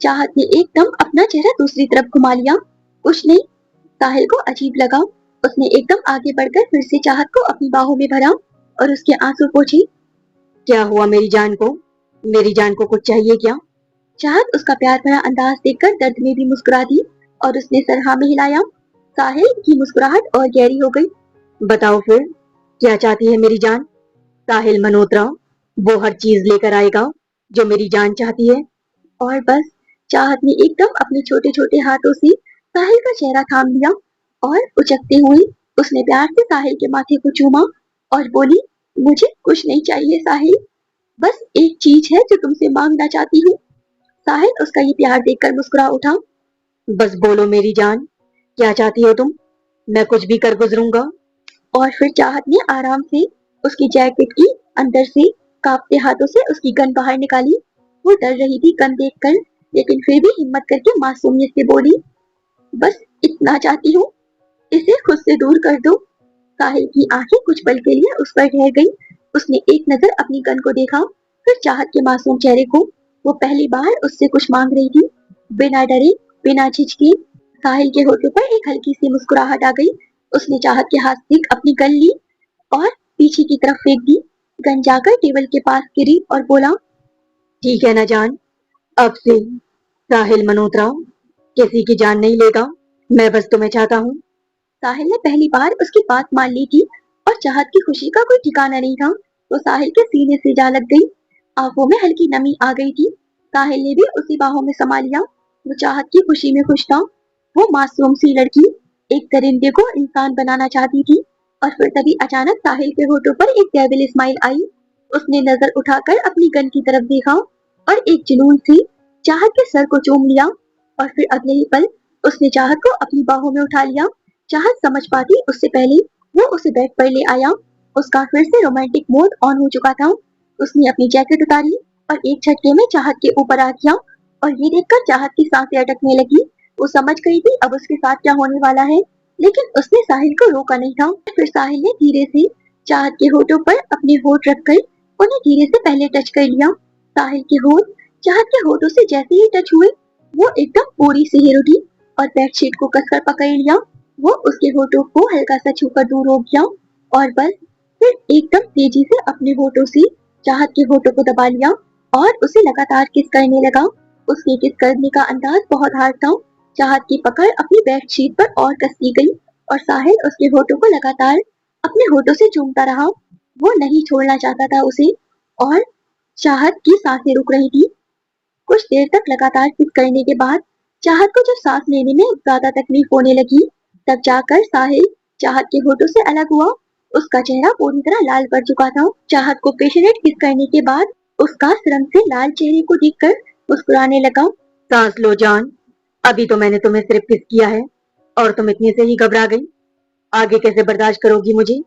Speaker 1: चाहत ने एकदम अपना चेहरा दूसरी तरफ घुमा लिया। कुछ नहीं। साहिल को अजीब लगा। उसने एकदम आगे बढ़कर फिर से चाहत को अपनी बाहों में भरा और उसके आंसू पोंछे।
Speaker 2: क्या हुआ मेरी जान को? मेरी जान को कुछ चाहिए क्या?
Speaker 1: चाहत उसका प्यार भरा अंदाज देखकर दर्द में भी मुस्कुरा दी और उसने सर हाँ में हिलाया। साहिल की मुस्कुराहट और गहरी हो गई।
Speaker 2: बताओ फिर, क्या चाहती है मेरी जान? साहिल मल्होत्रा वो हर चीज लेकर आएगा जो मेरी जान चाहती है।
Speaker 1: और बस चाहत ने एकदम अपने छोटे छोटे हाथों से साहिल का चेहरा थाम लिया और उचकते हुए उसने प्यार से साहिल के माथे को चूमा और बोली, मुझे कुछ नहीं चाहिए साहिल, बस एक चीज है जो तुमसे मांगना चाहती हूँ। साहिल उसका ये प्यार देखकर मुस्कुरा उठा।
Speaker 2: बस बोलो मेरी जान, क्या चाहती हो तुम? मैं कुछ भी कर गुजरूंगा।
Speaker 1: और फिर चाहत ने आराम से उसकी जैकेट की अंदर से कांपते हाथों से उसकी गन बाहर निकाली। वो डर रही थी गन देखकर, लेकिन फिर भी हिम्मत करके मासूमियत से बोली, बस इतना चाहती हूँ, इसे खुद से दूर कर दो। साहिल की आंखें कुछ पल के लिए उस पर ठहर गई। उसने एक नजर अपनी गन को देखा, फिर चाहत के मासूम चेहरे को। वो पहली बार उससे कुछ मांग रही थी, बिना डरे, बिना झिझके। साहिल के होठों पर एक हल्की सी मुस्कुराहट आ गई। उसने चाहत के हाथ से अपनी गन ली और पीछे की तरफ फेंक दी। गन जाकर टेबल के पास गिरी और बोला,
Speaker 2: ठीक है ना जान, अब से साहिल मल्होत्रा किसी की जान नहीं लेगा। मैं बस तुम्हें चाहता हूँ।
Speaker 1: साहिल ने पहली बार उसकी बात मान ली थी और चाहत की खुशी का कोई ठिकाना नहीं था। वो साहिल के सीने से जा लग गई। आंखों में हल्की नमी आ गई थी। साहिल ने भी उसी बाहों में समा लिया। वो चाहत की खुशी में खुश था। वो मासूम सी लड़की एक दरिंदे को इंसान बनाना चाहती थी। और फिर तभी अचानक साहिल के होठों पर एक डेविल स्माइल आई। उसने नजर उठाकर अपनी गन की तरफ देखा और एक जुनून से चाहत के सर को चूम लिया और फिर अगले ही पल उसने चाहत को अपनी बाहों में उठा लिया। चाहत समझ पाती उससे पहले वो उसे बेड पर ले आया। उसका फिर से रोमांटिक मोड ऑन हो चुका था। उसने अपनी जैकेट उतारी और एक झटके में चाहत के ऊपर आ गया और ये देखकर चाहत की सांसें अटकने लगी। वो समझ गई थी अब उसके साथ क्या होने वाला है, लेकिन उसने साहिल को रोका नहीं था। फिर साहिल ने धीरे से चाहत के होठों पर अपने होठ रखकर उन्हें धीरे से पहले टच कर लिया। साहिल के होठ चाहत के होठों से जैसे ही टच हुए वो एकदम पूरी से हिल उठी और बेडशीट को कसकर पकड़ लिया। वो उसके होठों को हल्का सा छूकर दूर हो गया और बस फिर एकदम तेजी से अपने होठों से चाहत के होठों को दबा लिया और उसे लगातार किस करने लगा। उसके किस करने का अंदाज बहुत हार्ड था। चाहत की पकड़ अपनी बेडशीट पर और कस दी गई और साहिल उसके होठों को लगातार अपने होठों से चूमता रहा। वो नहीं छोड़ना चाहता था उसे और चाहत की सांसें रुक रही थी। कुछ देर तक लगातार किस करने के बाद चाहत को जब सांस लेने में ज्यादा तकलीफ होने लगी तब जाकर साहिल चाहत के होठों से अलग हुआ। उसका चेहरा पूरी तरह लाल पड़ चुका था। चाहत को पेशेनेट किस करने के बाद उसका शर्म से लाल चेहरे को देखकर मुस्कुराने लगा।
Speaker 2: सांस लो जान, अभी तो मैंने तुम्हें सिर्फ किस किया है और तुम इतने से ही घबरा गई। आगे कैसे बर्दाश्त करोगी मुझे?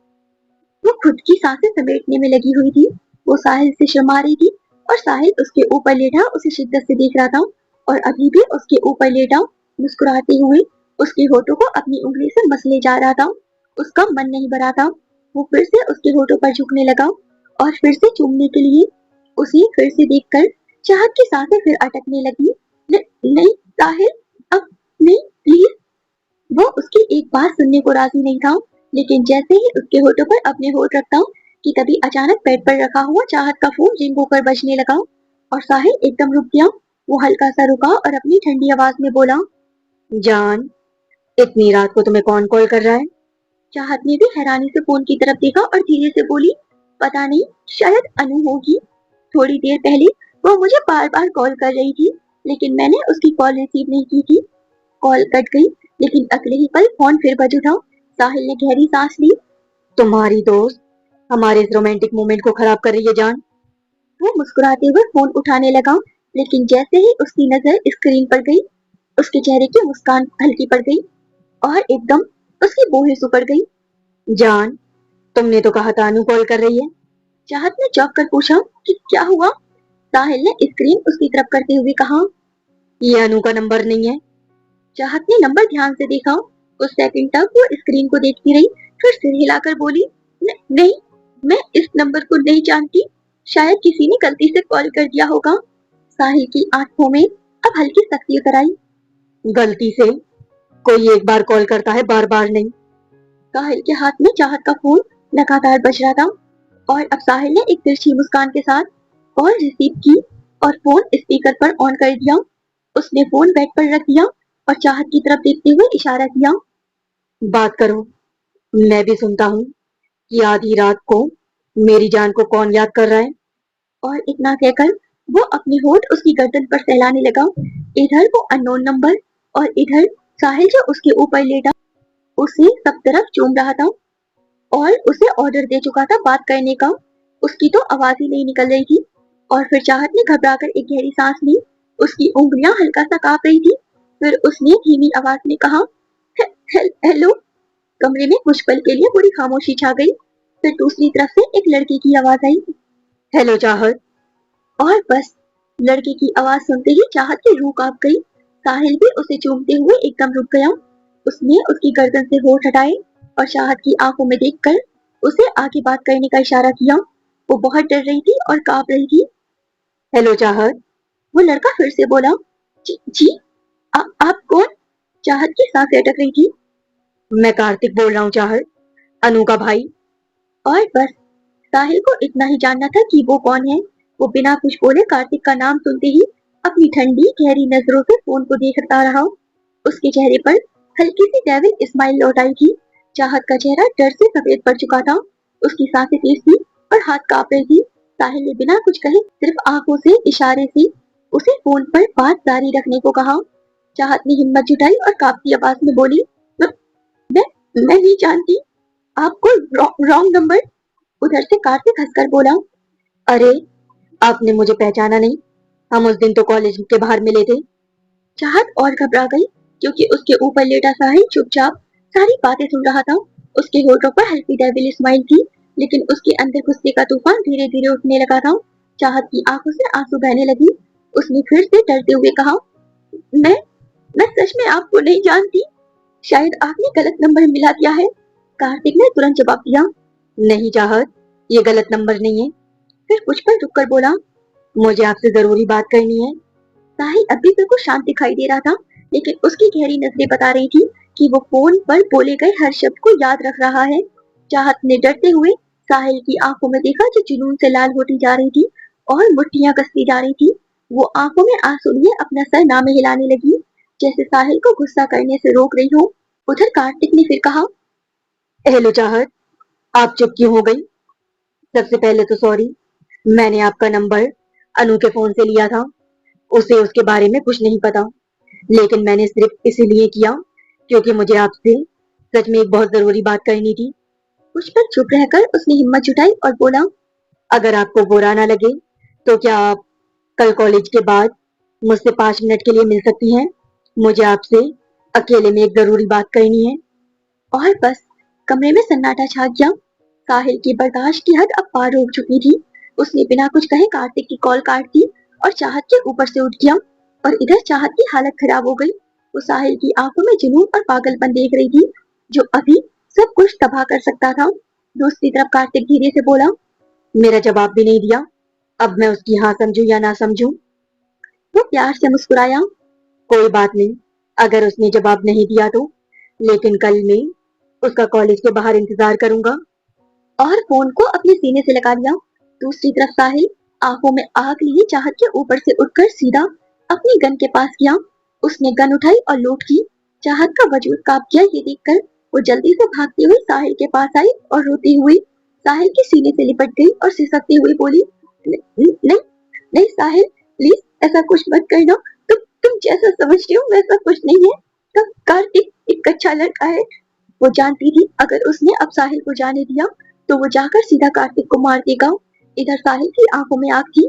Speaker 1: वो खुद की सांसें समेटने में लगी हुई थी। वो साहिल से शर्मा रही थी और साहिल उसके ऊपर लेटा उसे शिद्दत से देख रहा था और अभी भी उसके ऊपर लेटा मुस्कुराते हुए उसके होठों को अपनी उंगली से मसले जा रहा था। उसका मन नहीं भरा था। वो फिर से उसके होठों पर झुकने लगा और फिर से चूमने के लिए उसे फिर से देखकर चाहत की सांसें फिर अटकने लगी। नहीं साहिल, अब नहीं प्लीज। वो उसकी एक बात सुनने को राजी नहीं था, लेकिन जैसे ही उसके होठों पर अपने होठ रखता कि तभी अचानक बेड पर रखा हुआ चाहत का फोन रिंग होकर बजने लगा और साहिल एकदम रुक गया। वो हल्का सा रुका और अपनी ठंडी आवाज में बोला,
Speaker 2: जान, इतनी रात को तुम्हें कौन कॉल कर रहा है?
Speaker 1: चाहत ने भी हैरानी से फोन की तरफ देखा और धीरे से बोली, पता नहीं, शायद अनु होगी। थोड़ी देर पहले वो मुझे बार बार कॉल कर रही थी, लेकिन मैंने उसकी कॉल रिसीव नहीं की थी। कॉल कट गई, लेकिन अगले ही पल फोन फिर बज उठा। साहिल ने गहरी सांस ली।
Speaker 2: तुम्हारी दोस्त हमारे इस रोमांटिक मोमेंट को खराब कर रही है जान।
Speaker 1: वो मुस्कुराते हुए फोन उठाने लगा, लेकिन जैसे ही उसकी नजर स्क्रीन पर गई उसके चेहरे की मुस्कान हल्की पड़ गई और एकदम उसकी बोहें सुकड़ गई।
Speaker 2: जान, तुमने तो कहा था अनु कॉल कर रही है।
Speaker 1: चाहत ने चौंक कर पूछा कि क्या हुआ। साहिल ने स्क्रीन उसकी तरफ करते हुए कहा,
Speaker 2: ये अनु का नंबर नहीं है।
Speaker 1: चाहत ने नंबर ध्यान से देखा। कुछ सेकंड तक वो स्क्रीन को देखती रही, फिर सिर हिलाकर बोली, नहीं, मैं इस नंबर को नहीं जानती। शायद किसी ने गलती से कॉल कर दिया होगा। साहिल की आंखों में अब हल्की सख्ती उतर आई।
Speaker 2: गलती से? कोई एक बार कॉल करता है, बार बार नहीं।
Speaker 1: साहिल के हाथ में चाहत का फोन लगातार बज रहा था और अब साहिल ने एक तिरछी मुस्कान के साथ कॉल रिसीव की और फोन स्पीकर पर ऑन कर दिया। उसने फोन बेड पर रख दिया और चाहत की तरफ देखते हुए इशारा किया,
Speaker 2: बात करो, मैं भी सुनता हूँ कि आधी रात को मेरी जान को कौन याद कर रहा है।
Speaker 1: और इतना कहकर वो अपने होठ उसकी गर्दन पर सहलाने लगा। इधर वो अननोन नंबर और इधर साहिल जो उसके ऊपर लेटा उसे सब तरफ चूम रहा था और उसे ऑर्डर दे चुका था बात करने का। उसकी तो आवाज ही नहीं निकल रही थी और फिर चाहत ने घबराकर एक गहरी सांस ली। उसकी उंगलियां हल्का सा कांप रही थी। फिर उसने धीमी आवाज में कहा, हेलो। कमरे में कुछ पल के लिए पूरी खामोशी छा गई। फिर दूसरी तरफ से एक लड़के की आवाज आई,
Speaker 2: हेलो चाहत।
Speaker 1: और बस लड़के की आवाज सुनते ही चाहत की रूह कांप गई। साहिल भी उसे चूमते हुए एकदम रुक गया। उसने उसकी गर्दन से होठ हटाए और चाहत की आंखों में देखकर उसे आगे बात करने का इशारा किया। वो बहुत डर रही थी और कांप रही थी।
Speaker 2: हेलो चाहत।
Speaker 1: वो लड़का फिर से बोला, जी, आप कौन? चाहत की सांसें अटक रही थी।
Speaker 2: मैं कार्तिक बोल रहा हूँ चाहत, अनु का भाई।
Speaker 1: और बस साहिल को इतना ही जानना था कि वो कौन है। वो बिना कुछ बोले कार्तिक का नाम सुनते ही अपनी ठंडी गहरी नजरों से फोन को देखता रहा। उसके चेहरे पर हल्की सी डेविल स्माइल लौट आई थी। चाहत का चेहरा डर से सफेद पड़ चुका था। उसकी सांसें तेज थी और हाथ कांप रही थी। साहिल ने बिना कुछ कहे सिर्फ आंखों से इशारे से उसे फोन पर बात जारी रखने को कहा। चाहत ने हिम्मत जुटाई और कांपती आवाज में बोली, मैं मैं नहीं जानती। आपको रॉन्ग नंबर। उधर से कार्तिक हंसकर बोला,
Speaker 2: अरे, आपने मुझे पहचाना नहीं? हम उस दिन तो कॉलेज के बाहर मिले थे।
Speaker 1: चाहत और घबरा गई क्योंकि उसके ऊपर लेटा साहिल चुपचाप सारी बातें सुन रहा था। उसके होठों पर हल्की डेविल स्माइल थी, लेकिन उसके अंदर गुस्से का तूफान धीरे धीरे उठने लगा था। चाहत की आंखों से आंसू बहने लगी। उसने फिर से डरते हुए कहा, मैं मैं सच में आपको नहीं जानती। शायद आपने गलत नंबर मिला दिया है। कार्तिक ने तुरंत जवाब दिया।
Speaker 2: नहीं चाहत, ये गलत नंबर नहीं है।
Speaker 1: फिर कुछ पल रुककर बोला,
Speaker 2: मुझे आपसे जरूरी बात करनी है।
Speaker 1: साहिल अब भी बिल्कुल शांत दिखाई दे रहा था, लेकिन उसकी गहरी नजरें बता रही थी कि वो फोन पर बोले गए हर शब्द को याद रख रहा है। चाहत ने डरते हुए साहिल की आंखों में देखा जो जुनून से लाल होती जा रही थी और मुट्ठियां कसती जा रही थी। वो आंखों में आंसू लिए अपना सर नामे हिलाने लगी, जैसे साहिल को गुस्सा करने से रोक रही हो। उधर कार्तिक ने फिर कहा,
Speaker 2: हेलो चाहत, आप चुप क्यों हो गई? सबसे पहले तो सॉरी। मैंने आपका नंबर अनु के फोन से लिया था। उसे उसके बारे में कुछ नहीं पता, लेकिन मैंने सिर्फ इसीलिए किया क्योंकि मुझे आपसे सच में एक बहुत जरूरी बात करनी थी।
Speaker 1: कुछ पल चुप रहकर उसने हिम्मत जुटाई और बोला,
Speaker 2: अगर आपको बुरा ना लगे तो क्या आप कल कॉलेज के बाद मुझसे 5 मिनट के लिए मिल सकती हैं? मुझे आपसे अकेले में एक जरूरी बात करनी है।
Speaker 1: और बस कमरे में सन्नाटा छा गया। साहिल की बर्दाश्त की हद अब पार हो चुकी थी। उसने बिना कुछ कहे कार्तिक की कॉल काट दी और चाहत के ऊपर से उठ गया। और इधर चाहत की हालत खराब हो गई। वो साहिल की आंखों में जुनून और पागलपन देख रही थी, जो अभी सब कुछ तबाह कर सकता था। दूसरी तरफ कार्तिक धीरे से बोला,
Speaker 2: मेरा जवाब भी नहीं दिया। अब मैं उसकी हाँ समझूं या ना समझूं?
Speaker 1: वो प्यार से मुस्कुराया।
Speaker 2: कोई बात नहीं, अगर उसने जवाब नहीं दिया तो, लेकिन कल मैं उसका कॉलेज के बाहर इंतजार करूंगा।
Speaker 1: और फोन को अपने सीने से लगा लिया। दूसरी तरफ साहिल आंखों में आग लिए चाहत के ऊपर से उठकर सीधा अपनी गन के पास गया। उसने गन उठाई और लोड की। चाहत का वजूद कांप गया ये देखकर। वो जल्दी से भागती हुई साहिल के पास आई और रोती हुई साहिल के सीने से लिपट गई और सिसकती हुई बोली, नहीं नहीं साहिल, प्लीज ऐसा कुछ मत करना। तुम जैसा समझते हो वैसा कुछ नहीं है। कार्तिक एक अच्छा लड़का है। वो जानती थी अगर उसने अब साहिल को जाने दिया तो वो जाकर सीधा कार्तिक को मार देगा। इधर साहिल की आंखों में आग थी।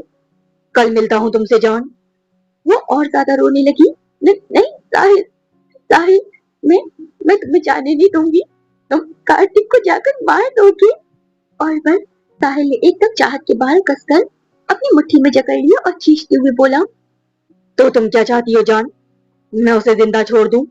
Speaker 2: कल मिलता हूँ तुमसे जॉन।
Speaker 1: वो और ज्यादा रोने लगी। नहीं साहिल, साहिल, मैं मैं तुम्हें जाने नहीं दूंगी। तुम कार्तिक को जाकर मार दोगे। और बस साहिल ने एकदम चाहत के बाल कसकर अपनी मुट्ठी में जकड़ लिया और खींचते हुए बोला,
Speaker 2: तो तुम क्या चाहती हो जॉन? मैं उसे जिंदा छोड़ दूं?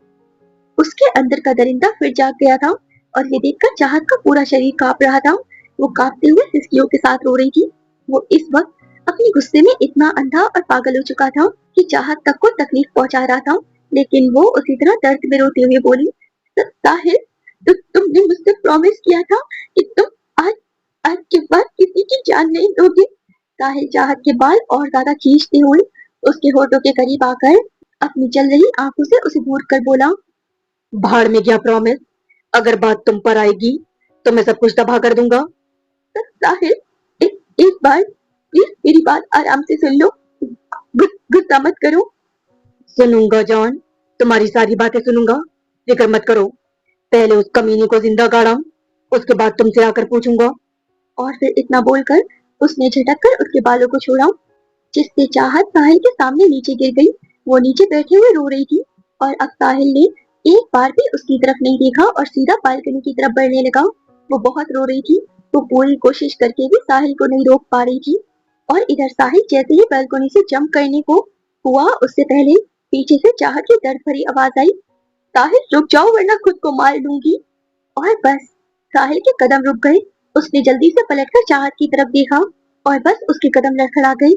Speaker 1: उसके अंदर का दरिंदा फिर जाग गया था और ये देखकर चाहत का पूरा शरीर कांप रहा था। वो कांपते हुए सिसकियों के साथ रो रही थी। वो इस वक्त अपने गुस्से में इतना अंधा और पागल हो चुका था कि चाहत तक को तकलीफ पहुंचा रहा था, लेकिन वो उसी तरह दर्द में रोते हुए बोली, साहिल, तुमने मुझसे प्रॉमिस किया था कि तुम आज आज के बाद किसी की जान नहीं दोगे। साहिल चाहत के बाल और ज्यादा खींचते हुए उसके होठों के करीब आकर अपनी जल रही आंखों से उसे दूर कर बोला,
Speaker 2: भाड़ में क्या प्रॉमिस? अगर बात तुम पर आएगी तो मैं सब कुछ तबाह कर दूंगा।
Speaker 1: साहिल, एक बार प्लीज मेरी बात आराम से सुन लो। गुस्सा मत करो।
Speaker 2: सुनूंगा जॉन, तुम्हारी सारी बातें सुनूंगा। फिक्र मत करो। पहले उस कमीने को जिंदा गाड़ा, उसके बाद तुमसे आकर पूछूंगा।
Speaker 1: और फिर इतना बोलकर उसने झटक कर उसके बालों को छोड़ा, जिससे चाहत साहिल के सामने नीचे गिर गई। वो नीचे बैठे हुए रो रही थी और अब साहिल ने एक बार भी उसकी तरफ नहीं देखा और सीधा बालकनी की तरफ बढ़ने लगा। वो बहुत रो रही थी। वो पूरी कोशिश करके भी साहिल को नहीं रोक पा रही थी। और इधर साहिल जैसे ही बालकनी से जंप करने को हुआ, उससे पहले पीछे से चाहत की दर्द भरी आवाज आई, साहिल रुक जाओ वरना खुद को मार लूंगी। और बस साहिल के कदम रुक गए। उसने जल्दी से पलटकर चाहत की तरफ देखा और बस उसके कदम लड़खड़ा गए।